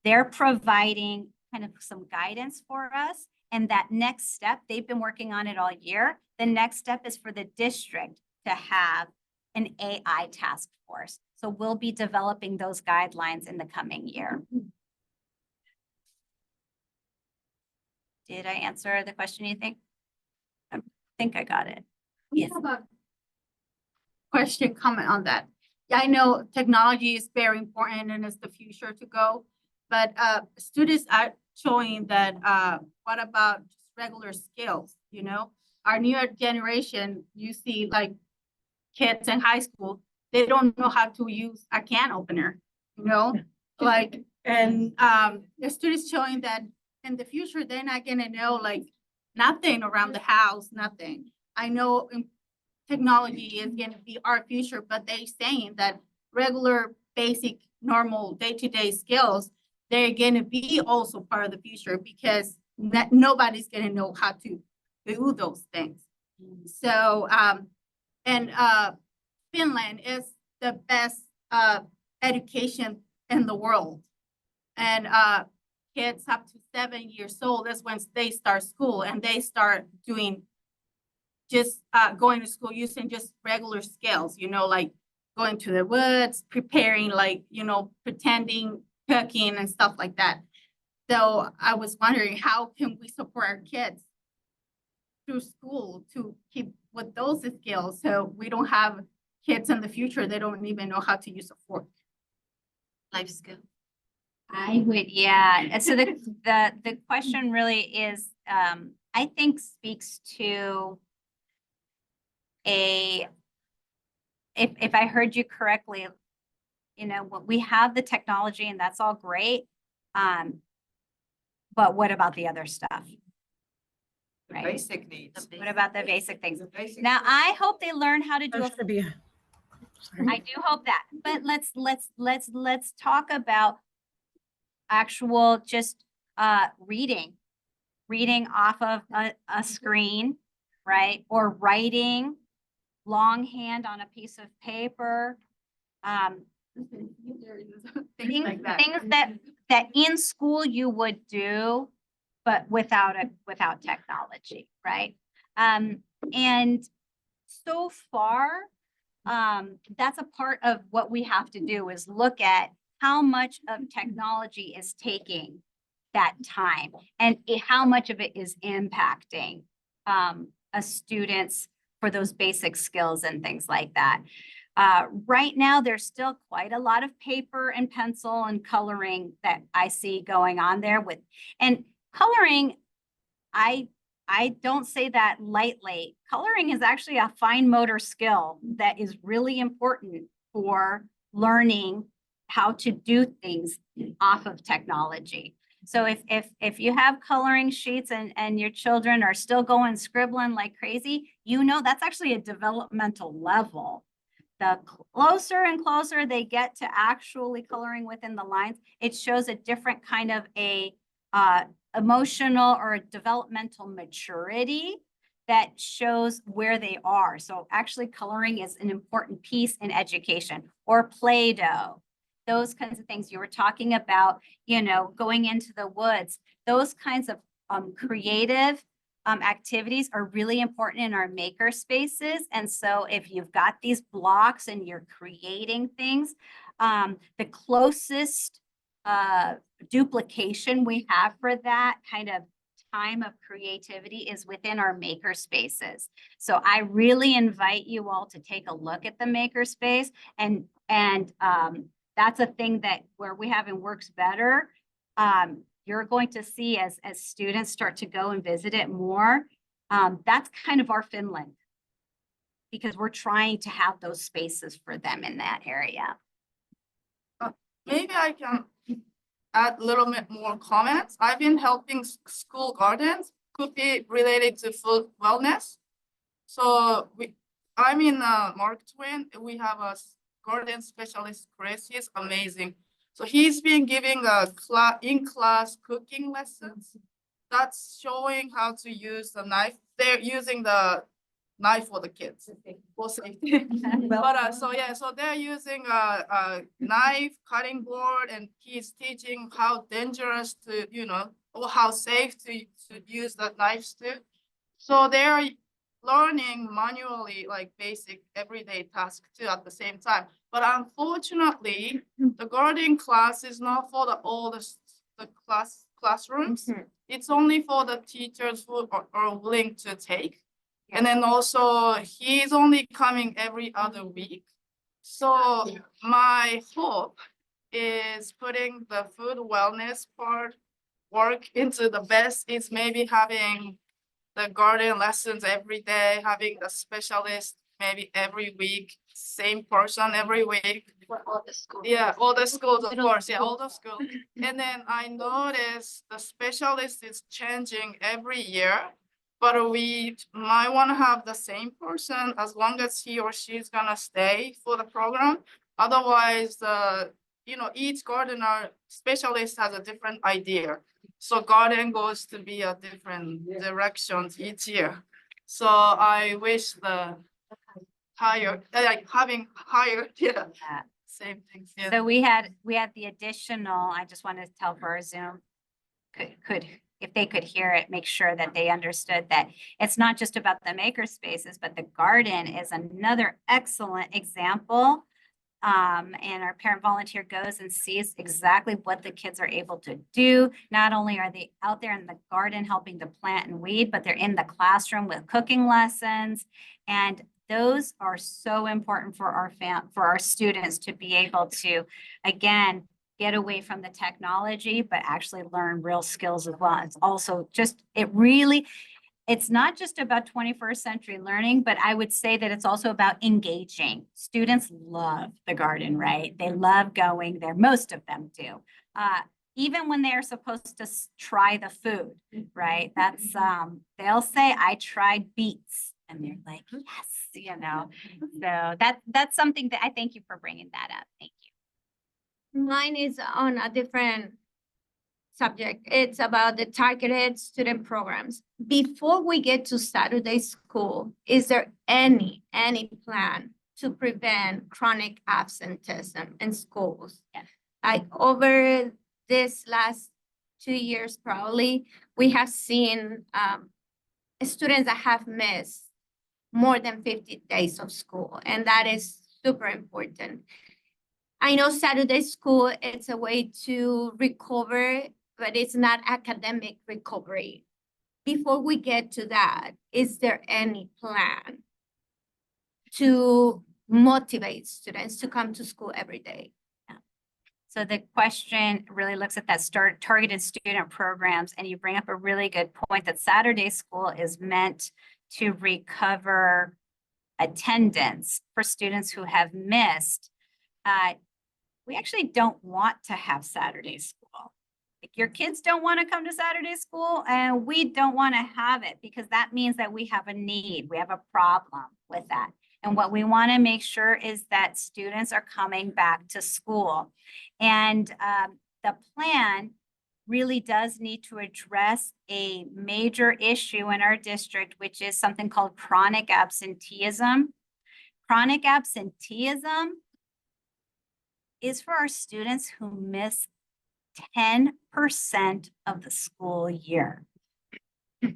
They're providing kind of some guidance for us. And that next step, they've been working on it all year. The next step is for the district to have an AI task force. So we'll be developing those guidelines in the coming year. Did I answer the question, you think? I think I got it. We have a question, comment on that. Yeah, I know technology is very important and it's the future to go, but students are showing that what about just regular skills, Our newer generation, you see like kids in high school, they don't know how to use a can opener, like, and the students showing that in the future, they're not gonna know like nothing around the house, nothing. I know technology is gonna be our future, but they're saying that regular, basic, normal, day-to-day skills, they're gonna be also part of the future, because nobody's gonna know how to do those things. So, and Finland is the best education in the world. And kids up to 7 years old, that's when they start school, and they start doing just going to school using just regular skills, like going to the woods, preparing, like, pretending, cooking and stuff like that. So I was wondering, how can we support our kids through school to keep with those skills, so we don't have kids in the future, they don't even know how to use a fork? Life skill. I would, yeah. So the question really is, I think speaks to if I heard you correctly, we have the technology and that's all great. But what about the other stuff? Right? Basic needs. What about the basic things? The basic Now, needs. I hope they learn how to do That should be, I do hope that, but let's talk about actual just reading off of a screen, right? Or writing longhand on a piece of paper. Things like that. Things that in school you would do, but without technology, right? And so far, that's a part of what we have to do, is look at how much of technology is taking that time and how much of it is impacting a student's for those basic skills and things like that. Right now, there's still quite a lot of paper and pencil and coloring that I see going on there with, and coloring, I don't say that lightly. Coloring is actually a fine motor skill that is really important for learning how to do things off of technology. So if you have coloring sheets and your children are still going scribbling like crazy, you know, that's actually a developmental level. The closer and closer they get to actually coloring within the lines, it shows a different kind of a emotional or developmental maturity that shows where they are. So actually coloring is an important piece in education, or Play-Doh, those kinds of things you were talking about, you know, going into the woods, those kinds of creative activities are really important in our maker spaces. And so if you've got these blocks and you're creating things, the closest duplication we have for that kind of time of creativity is within our maker spaces. So I really invite you all to take a look at the maker space, and that's a thing that where we have in Works Better. You're going to see as students start to go and visit it more. That's kind of our Finland, because we're trying to have those spaces for them in that area. Maybe I can add a little bit more comments. I've been helping school gardens, could be related to food wellness. So I'm in Mark Twain. We have a garden specialist, Chris. He's amazing. So he's been giving a in-class cooking lessons. That's showing how to use the knife. They're using the knife for the kids for safety. But so they're using a knife, cutting board, and he's teaching how dangerous to, you know, or how safe to use the knives too. So they're learning manually, like basic everyday tasks too at the same time. But unfortunately, the gardening class is not for all the classrooms. It's only for the teachers who are willing to take. And then also he's only coming every other week. So my hope is putting the food wellness part work into the best is maybe having the garden lessons every day, having the specialist maybe every week, same person every week. For all the schools. Yeah, all the schools, of course, yeah, all the schools. And then I noticed the specialist is changing every year, but we might want to have the same person as long as he or she's gonna stay for the program. Otherwise, you know, each gardener specialist has a different idea. So garden goes to be a different directions each year. So I wish the higher, like having higher, yeah, same things. Yeah. So we had the additional, I just wanted to tell for our Zoom, could if they could hear it, make sure that they understood that it's not just about the maker spaces, but the garden is another excellent example. And our parent volunteer goes and sees exactly what the kids are able to do. Not only are they out there in the garden helping to plant and weed, but they're in the classroom with cooking lessons. And those are so important for our students to be able to, again, get away from the technology, but actually learn real skills as well. It's also just, it's not just about 21st century learning, but I would say that it's also about engaging. Students love the garden, right? They love going there. Most of them do. Even when they're supposed to try the food, right? That's, they'll say, I tried beets. And they're like, yes, you know. So that's something that I thank you for bringing that up. Thank you. Mine is on a different subject. It's about the targeted student programs. Before we get to Saturday school, is there any plan to prevent chronic absenteeism in schools? Yeah. Like over this last 2 years, probably, we have seen students that have missed more than 50 days of school, and that is super important. I know Saturday school, it's a way to recover, but it's not academic recovery. Before we get to that, is there any plan to motivate students to come to school every day? So the question really looks at that targeted student programs, and you bring up a really good point that Saturday school is meant to recover attendance for students who have missed. We actually don't want to have Saturday school. Like, your kids don't want to come to Saturday school, and we don't want to have it because that means that we have a need, we have a problem with that. And what we want to make sure is that students are coming back to school. And the plan really does need to address a major issue in our district, which is something called chronic absenteeism. Chronic absenteeism is for our students who miss 10% of the school year. 10%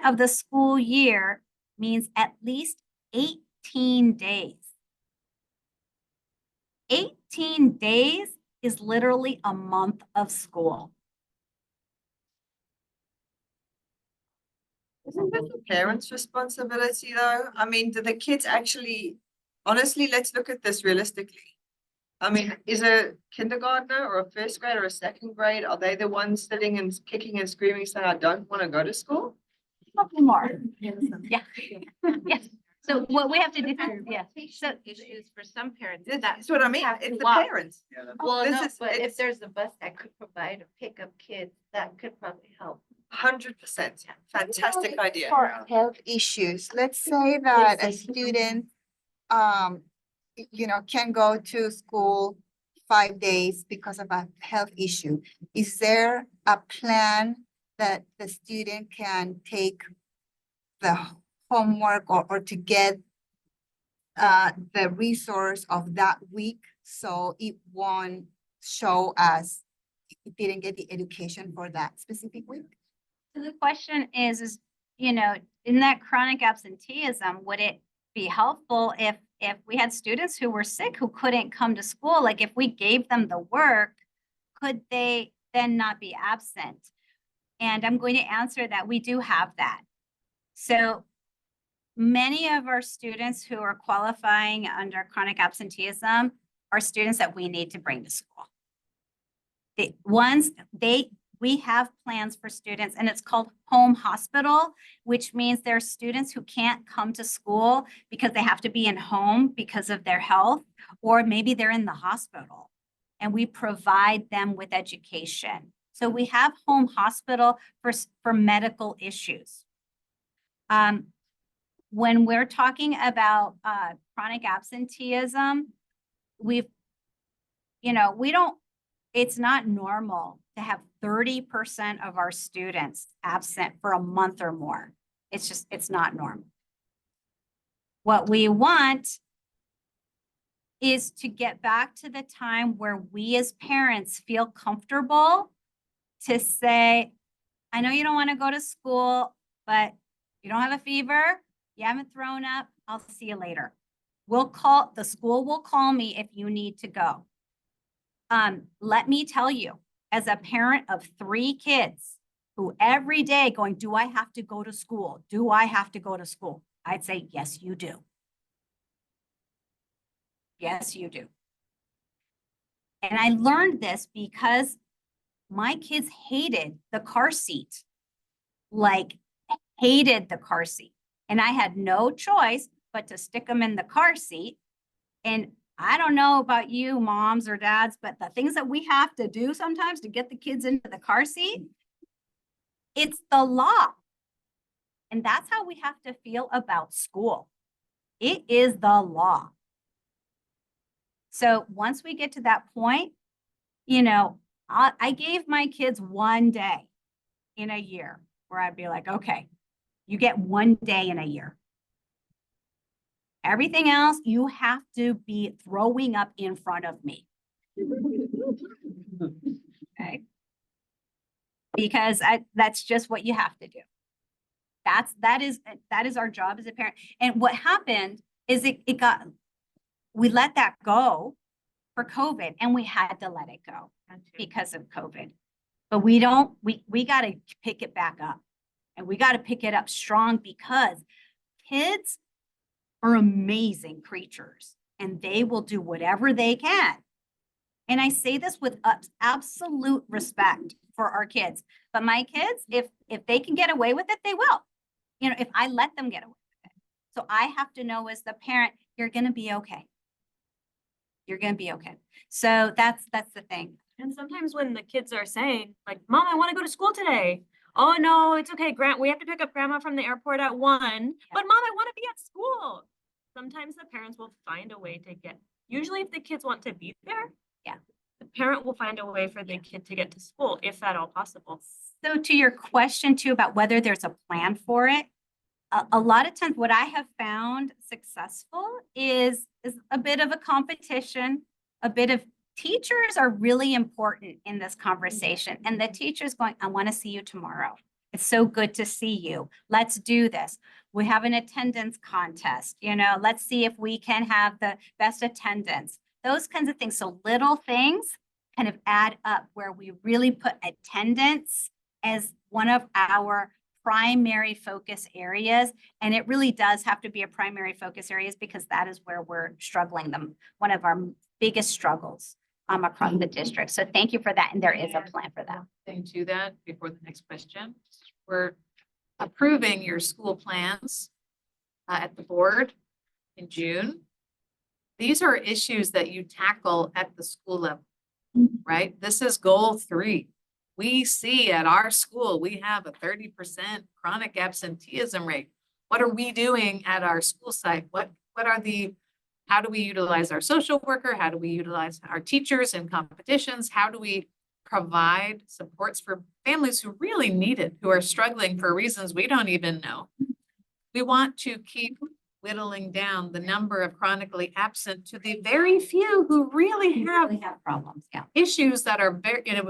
of the school year means at least 18 days. 18 days is literally a month of school. Isn't this the parents' responsibility though? I mean, do the kids actually, honestly, let's look at this realistically. I mean, is a kindergartner or a first grade or a second grade, are they the ones sitting and kicking and screaming saying, I don't want to go to school? Couple more. Yeah. Yes. So what we have to do, yeah. So Issues for some parents. That's what I mean, have to it's the walk. parents. Well, This no, is- but if it's- there's a bus that could provide or pick up kids, that could probably help. 100%, fantastic idea. For health issues, let's say that a student, can go to school 5 days because of a health issue. Is there a plan that the student can take the homework or to get the resource of that week, so it won't show as it didn't get the education for that specific week? So the question is, in that chronic absenteeism, would it be helpful if we had students who were sick who couldn't come to school? Like, if we gave them the work, could they then not be absent? And I'm going to answer that we do have that. So many of our students who are qualifying under chronic absenteeism are students that we need to bring to school. We have plans for students, and it's called home hospital, which means there are students who can't come to school because they have to be in home because of their health, or maybe they're in the hospital, and we provide them with education. So we have home hospital for medical issues. When we're talking about chronic absenteeism, it's not normal to have 30% of our students absent for a month or more. It's not normal. What we want is to get back to the time where we as parents feel comfortable to say, I know you don't want to go to school, but you don't have a fever, you haven't thrown up, I'll see you later. The school will call me if you need to go. Let me tell you, as a parent of 3 kids who every day going, do I have to go to school? Do I have to go to school? I'd say, yes, you do. Yes, you do. And I learned this because my kids hated the car seat, like hated the car seat. And I had no choice but to stick them in the car seat. And I don't know about you moms or dads, but the things that we have to do sometimes to get the kids into the car seat, it's the law. And that's how we have to feel about school. It is the law. So once we get to that point, I gave my kids 1 day in a year where I'd be like, okay, you get 1 day in a year. Everything else, you have to be throwing up in front of me. Okay. Because that's just what you have to do. That is our job as a parent. And what happened is we let that go for COVID and we had to let it go because of COVID. But we got to pick it back up, and we got to pick it up strong because kids are amazing creatures and they will do whatever they can. And I say this with absolute respect for our kids, but my kids, if they can get away with it, they will, you know, if I let them get away with it. So I have to know as the parent, you're going to be okay. You're going to be okay. So that's the thing. And sometimes when the kids are saying like, Mom, I want to go to school today. Oh, no, it's okay. We have to pick up grandma from the airport at 1, but Mom, I want to be at school. Sometimes the parents will find a way to usually if the kids want to be there, the parent will find a way for the kid to get to school, if at all possible. So to your question too about whether there's a plan for it, a lot of times what I have found successful is a bit of a competition, a bit of teachers are really important in this conversation. And the teacher's going, I want to see you tomorrow. It's so good to see you. Let's do this. We have an attendance contest, you know, let's see if we can have the best attendance, those kinds of things. So little things kind of add up where we really put attendance as one of our primary focus areas. And it really does have to be a primary focus areas because that is where we're struggling one of our biggest struggles across the district. So thank you for that. And there is a plan for that. Thing to that before the next question. We're approving your school plans at the board in June. These are issues that you tackle at the school level, right? This is goal 3. We see at our school, we have a 30% chronic absenteeism rate. What are we doing at our school site? How do we utilize our social worker? How do we utilize our teachers in competitions? How do we provide supports for families who really need it, who are struggling for reasons we don't even know? We want to keep whittling down the number of chronically absent to the very few who really have problems. issues that are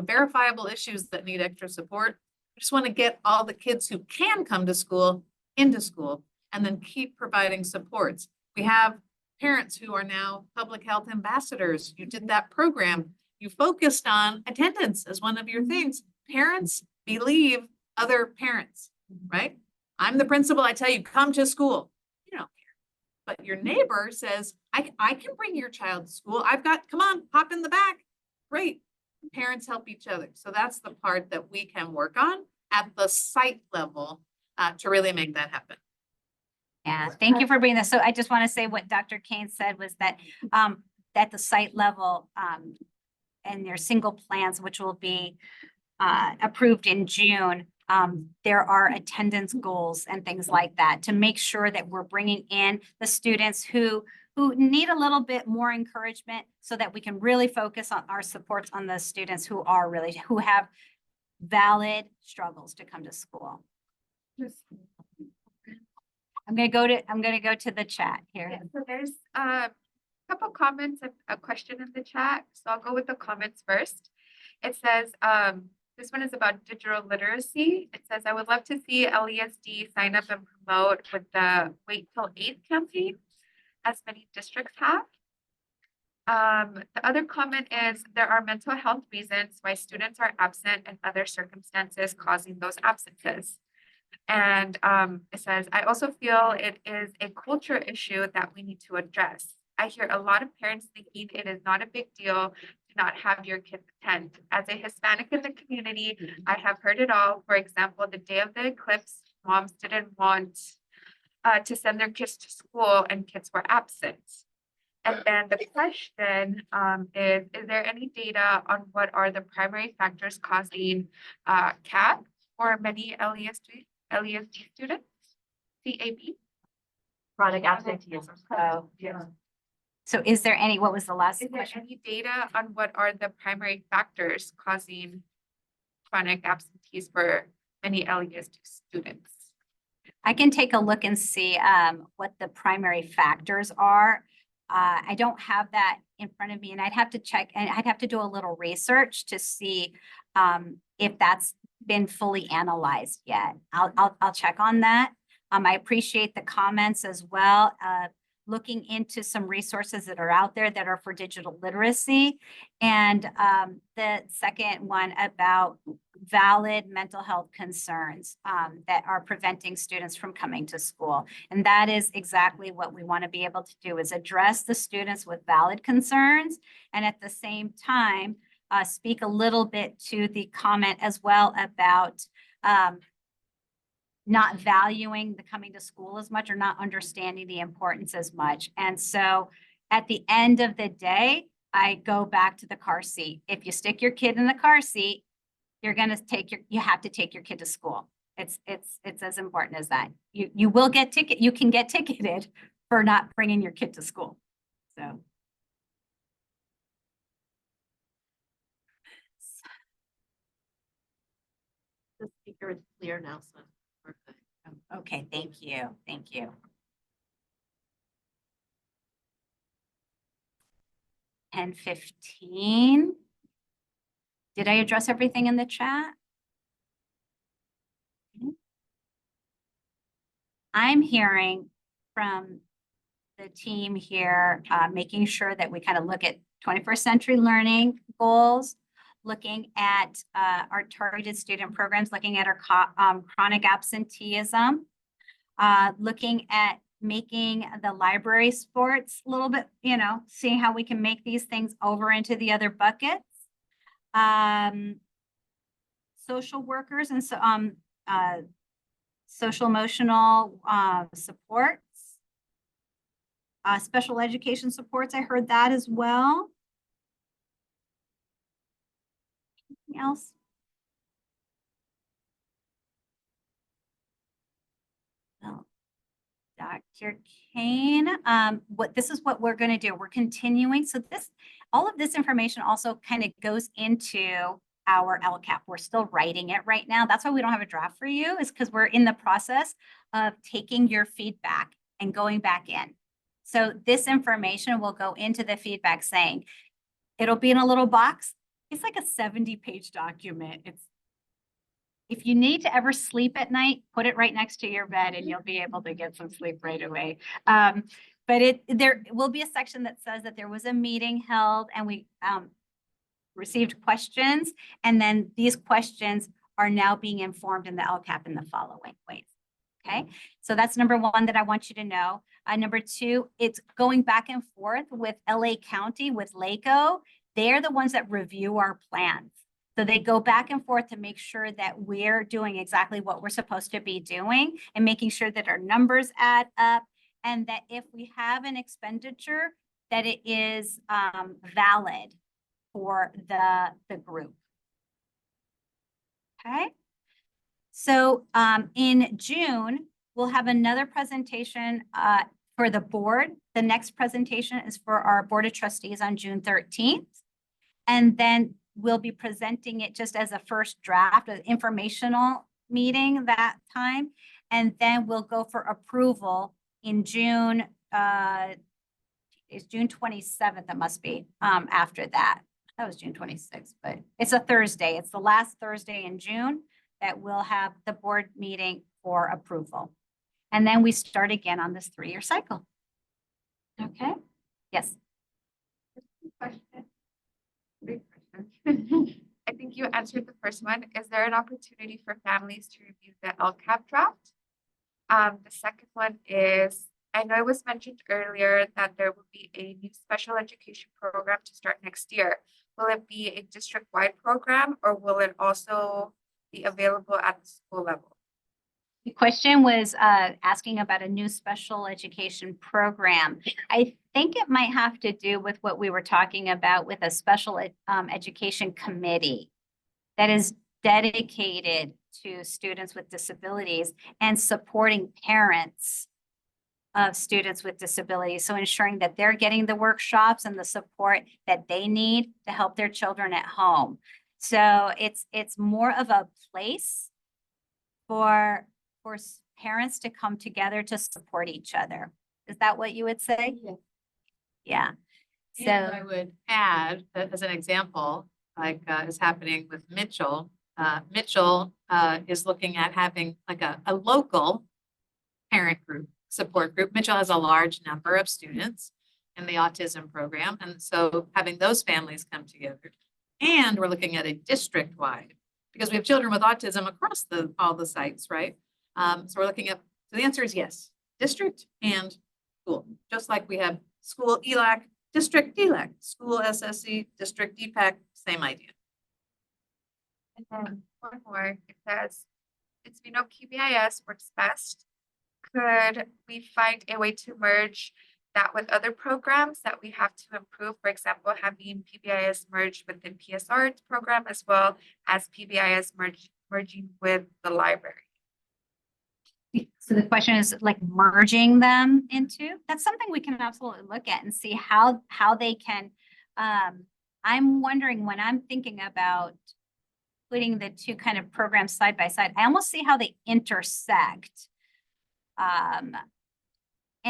verifiable issues that need extra support. We just want to get all the kids who can come to school into school and then keep providing supports. We have parents who are now public health ambassadors. You did that program. You focused on attendance as one of your things. Parents believe other parents, right? I'm the principal. I tell you, come to school. You don't care. But your neighbor says, I can bring your child to school. Come on, hop in the back. Great. Parents help each other. So that's the part that we can work on at the site level to really make that happen. Yeah, thank you for bringing this. So I just want to say what Dr. Kane said was that at the site level and their single plans, which will be approved in June, there are attendance goals and things like that to make sure that we're bringing in the students who need a little bit more encouragement so that we can really focus on our supports on the students who have valid struggles to come to school. I'm gonna go to the chat here. Yeah, so there's a couple comments and a question in the chat. So I'll go with the comments first. It says, this one is about digital literacy. It says, I would love to see LESD sign up and promote with the Wait Till 8 campaign, as many districts have. The other comment is there are mental health reasons why students are absent and other circumstances causing those absences. And it says, I also feel it is a culture issue that we need to address. I hear a lot of parents thinking it is not a big deal to not have your kids attend. As a Hispanic in the community, I have heard it all. For example, the day of the eclipse, moms didn't want to send their kids to school and kids were absent. And then the question is there any data on what are the primary factors causing CAP or many LESD students? CAP? Chronic absenteeism. Oh, yeah. So is there what was the last Is there question? any data on what are the primary factors causing chronic absentees for many LESD students? I can take a look and see what the primary factors are. I don't have that in front of me and I'd have to check and I'd have to do a little research to see if that's been fully analyzed yet. I'll check on that. I appreciate the comments as well. looking into some resources that are out there that are for digital literacy. And the second one about valid mental health concerns that are preventing students from coming to school. And that is exactly what we want to be able to do, is address the students with valid concerns, and at the same time, speak a little bit to the comment as well about not valuing the coming to school as much, or not understanding the importance as much. And so at the end of the day, I go back to the car seat. If you stick your kid in the car seat, you have to take your kid to school. It's as important as that. You can get ticketed for not bringing your kid to school. So. The speaker is clear now, so we're good. Okay, thank you. Thank you. 10:15. Did I address everything in the chat? I'm hearing from the team here, making sure that we kind of look at 21st century learning goals, looking at our targeted student programs, looking at our chronic absenteeism, looking at making the library sports a little bit, seeing how we can make these things over into the other buckets. Social workers and so social emotional supports, special education supports. I heard that as well. Anything else? Well, Dr. Kane, this is what we're going to do. We're continuing. So all of this information also kind of goes into our LCAP. We're still writing it right now. That's why we don't have a draft for you, is because we're in the process of taking your feedback and going back in. So this information will go into the feedback, saying it'll be in a little box. It's like a 70-page document. If you need to ever sleep at night, put it right next to your bed and you'll be able to get some sleep right away. But there will be a section that says that there was a meeting held and we received questions, and then these questions are now being informed in the LCAP in the following ways. Okay, so that's number one that I want you to know. Number two, it's going back and forth with LA County, with LACO. They're the ones that review our plans. So they go back and forth to make sure that we're doing exactly what we're supposed to be doing, and making sure that our numbers add up, and that if we have an expenditure, that it is valid for the group. Okay. So in June, we'll have another presentation for the board. The next presentation is for our Board of Trustees on June 13th. And then we'll be presenting it just as a first draft, an informational meeting that time. And then we'll go for approval in June. It's June 27th, it must be, after that. That was June 26th, but it's a Thursday. It's the last Thursday in June that we'll have the board meeting for approval. And then we start again on this 3-year cycle. Okay, yes. Question. Big question. I think you answered the first one. Is there an opportunity for families to review the LCAP draft? The second one is, I know it was mentioned earlier that there will be a new special education program to start next year. Will it be a district-wide program, or will it also be available at the school level? The question was asking about a new special education program. I think it might have to do with what we were talking about with a special education committee that is dedicated to students with disabilities and supporting parents of students with disabilities. So ensuring that they're getting the workshops and the support that they need to help their children at home. So it's more of a place for parents to come together to support each other. Is that what you would say? Yes. Yeah. So So I would add that as an example, like is happening with Mitchell. Mitchell is looking at having like a local parent group support group. Mitchell has a large number of students in the autism program. And so having those families come together. And we're looking at a district-wide, because we have children with autism across all the sites, right? So we're looking at, so the answer is yes, district and school, just like we have school ELAC, district DLAC, school SSC, district DPAC, same idea. And then one more, it says, it's we know PBIS works best. Could we find a way to merge that with other programs that we have to improve? For example, having PBIS merged with the PSR program as well as PBIS merging with the library. So the question is like merging them into, that's something we can absolutely look at and see how they can, I'm wondering when I'm thinking about putting the two kind of programs side by side, I almost see how they intersect. And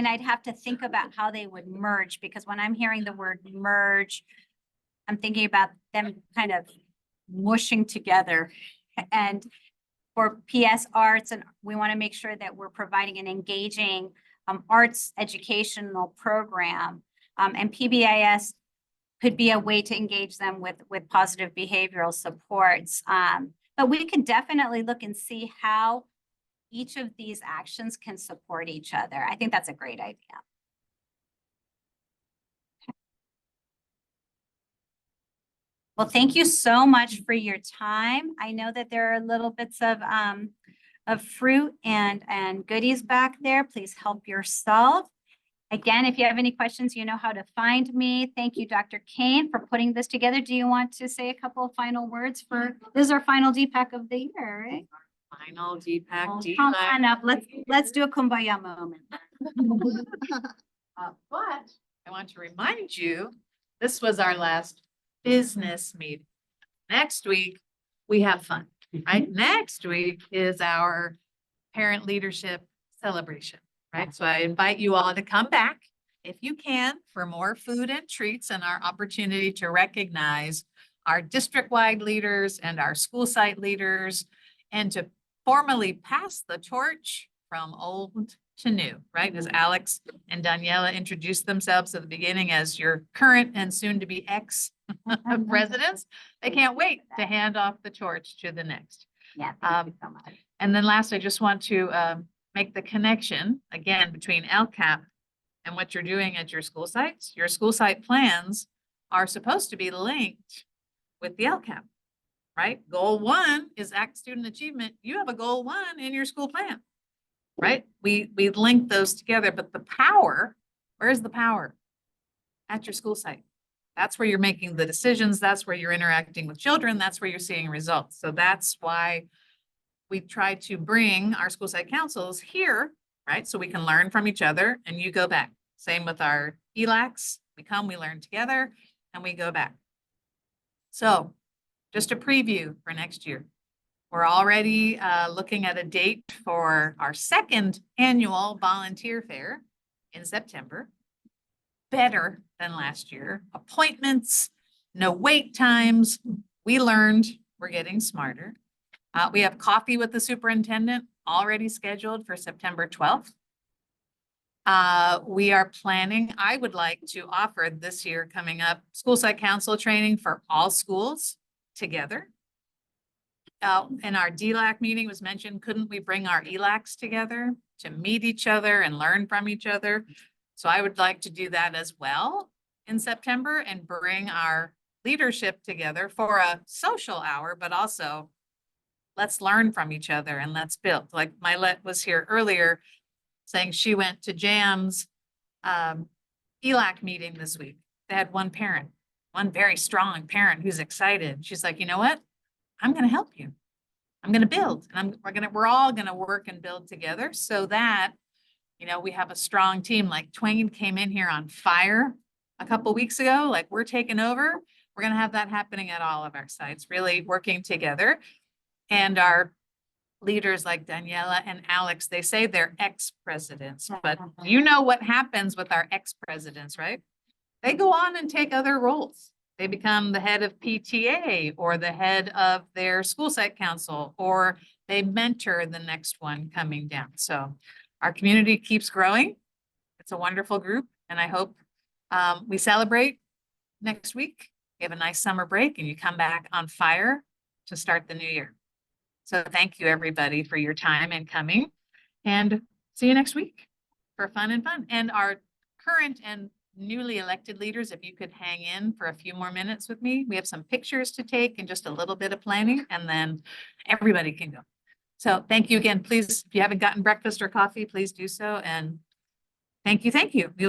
I'd have to think about how they would merge, because when I'm hearing the word merge, I'm thinking about them kind of mushing together. And for PS Arts, and we want to make sure that we're providing an engaging arts educational program. And PBIS could be a way to engage them with positive behavioral supports. But we can definitely look and see how each of these actions can support each other. I think that's a great idea. Well, thank you so much for your time. I know that there are little bits of fruit and goodies back there. Please help yourself. Again, if you have any questions, you know how to find me. Thank you, Dr. Kane, for putting this together. Do you want to say a couple of final words for, this is our final DPAC of the year, right? Final DPAC, Come on up. Let's do a kumbaya moment. But I want to remind you, this was our last business meeting. Next week, we have fun, right? Next week is our parent leadership celebration, right? So I invite you all to come back if you can for more food and treats and our opportunity to recognize our district-wide leaders and our school site leaders and to formally pass the torch from old to new, right? As Alex and Daniela introduced themselves at the beginning as your current and soon to be ex-presidents, they can't wait to hand off the torch to the next. Yeah, thank you so much. And then last, I just want to make the connection again between LCAP and what you're doing at your school sites. Your school site plans are supposed to be linked with the LCAP, right? Goal 1 is ACT student achievement. You have a goal 1 in your school plan, right? We link those together, but the power, where's the power? At your school site. That's where you're making the decisions. That's where you're interacting with children. That's where you're seeing results. So that's why we try to bring our school site councils here, right? So we can learn from each other and you go back. Same with our ELACs. We come, we learn together and we go back. So just a preview for next year. We're already looking at a date for our second annual volunteer fair in September. Better than last year. Appointments, no wait times. We learned we're getting smarter. We have coffee with the superintendent already scheduled for September 12th. We are planning, I would like to offer this year coming up, school site council training for all schools together. In our DLAC meeting was mentioned, couldn't we bring our ELACs together to meet each other and learn from each other? So I would like to do that as well in September and bring our leadership together for a social hour, but also let's learn from each other and let's build. Like Mylette was here earlier saying she went to JAM's ELAC meeting this week. They had one parent, one very strong parent who's excited. She's like, you know what? I'm going to help you. I'm going to build and we're all going to work and build together so that, you know, we have a strong team. Like Twain came in here on fire a couple weeks ago, like we're taking over. We're going to have that happening at all of our sites, really working together. And our leaders like Daniela and Alex, they say they're ex-presidents, but you know what happens with our ex-presidents, right? They go on and take other roles. They become the head of PTA or the head of their school site council, or they mentor the next one coming down. So Our community keeps growing. It's a wonderful group, and I hope we celebrate next week. We have a nice summer break and you come back on fire to start the new year. So thank you, everybody, for your time and coming, and see you next week for fun and fun. And our current and newly elected leaders, if you could hang in for a few more minutes with me. We have some pictures to take and just a little bit of planning, and then everybody can go. So thank you again. Please, if you haven't gotten breakfast or coffee, please do so. And thank you. Thank you. We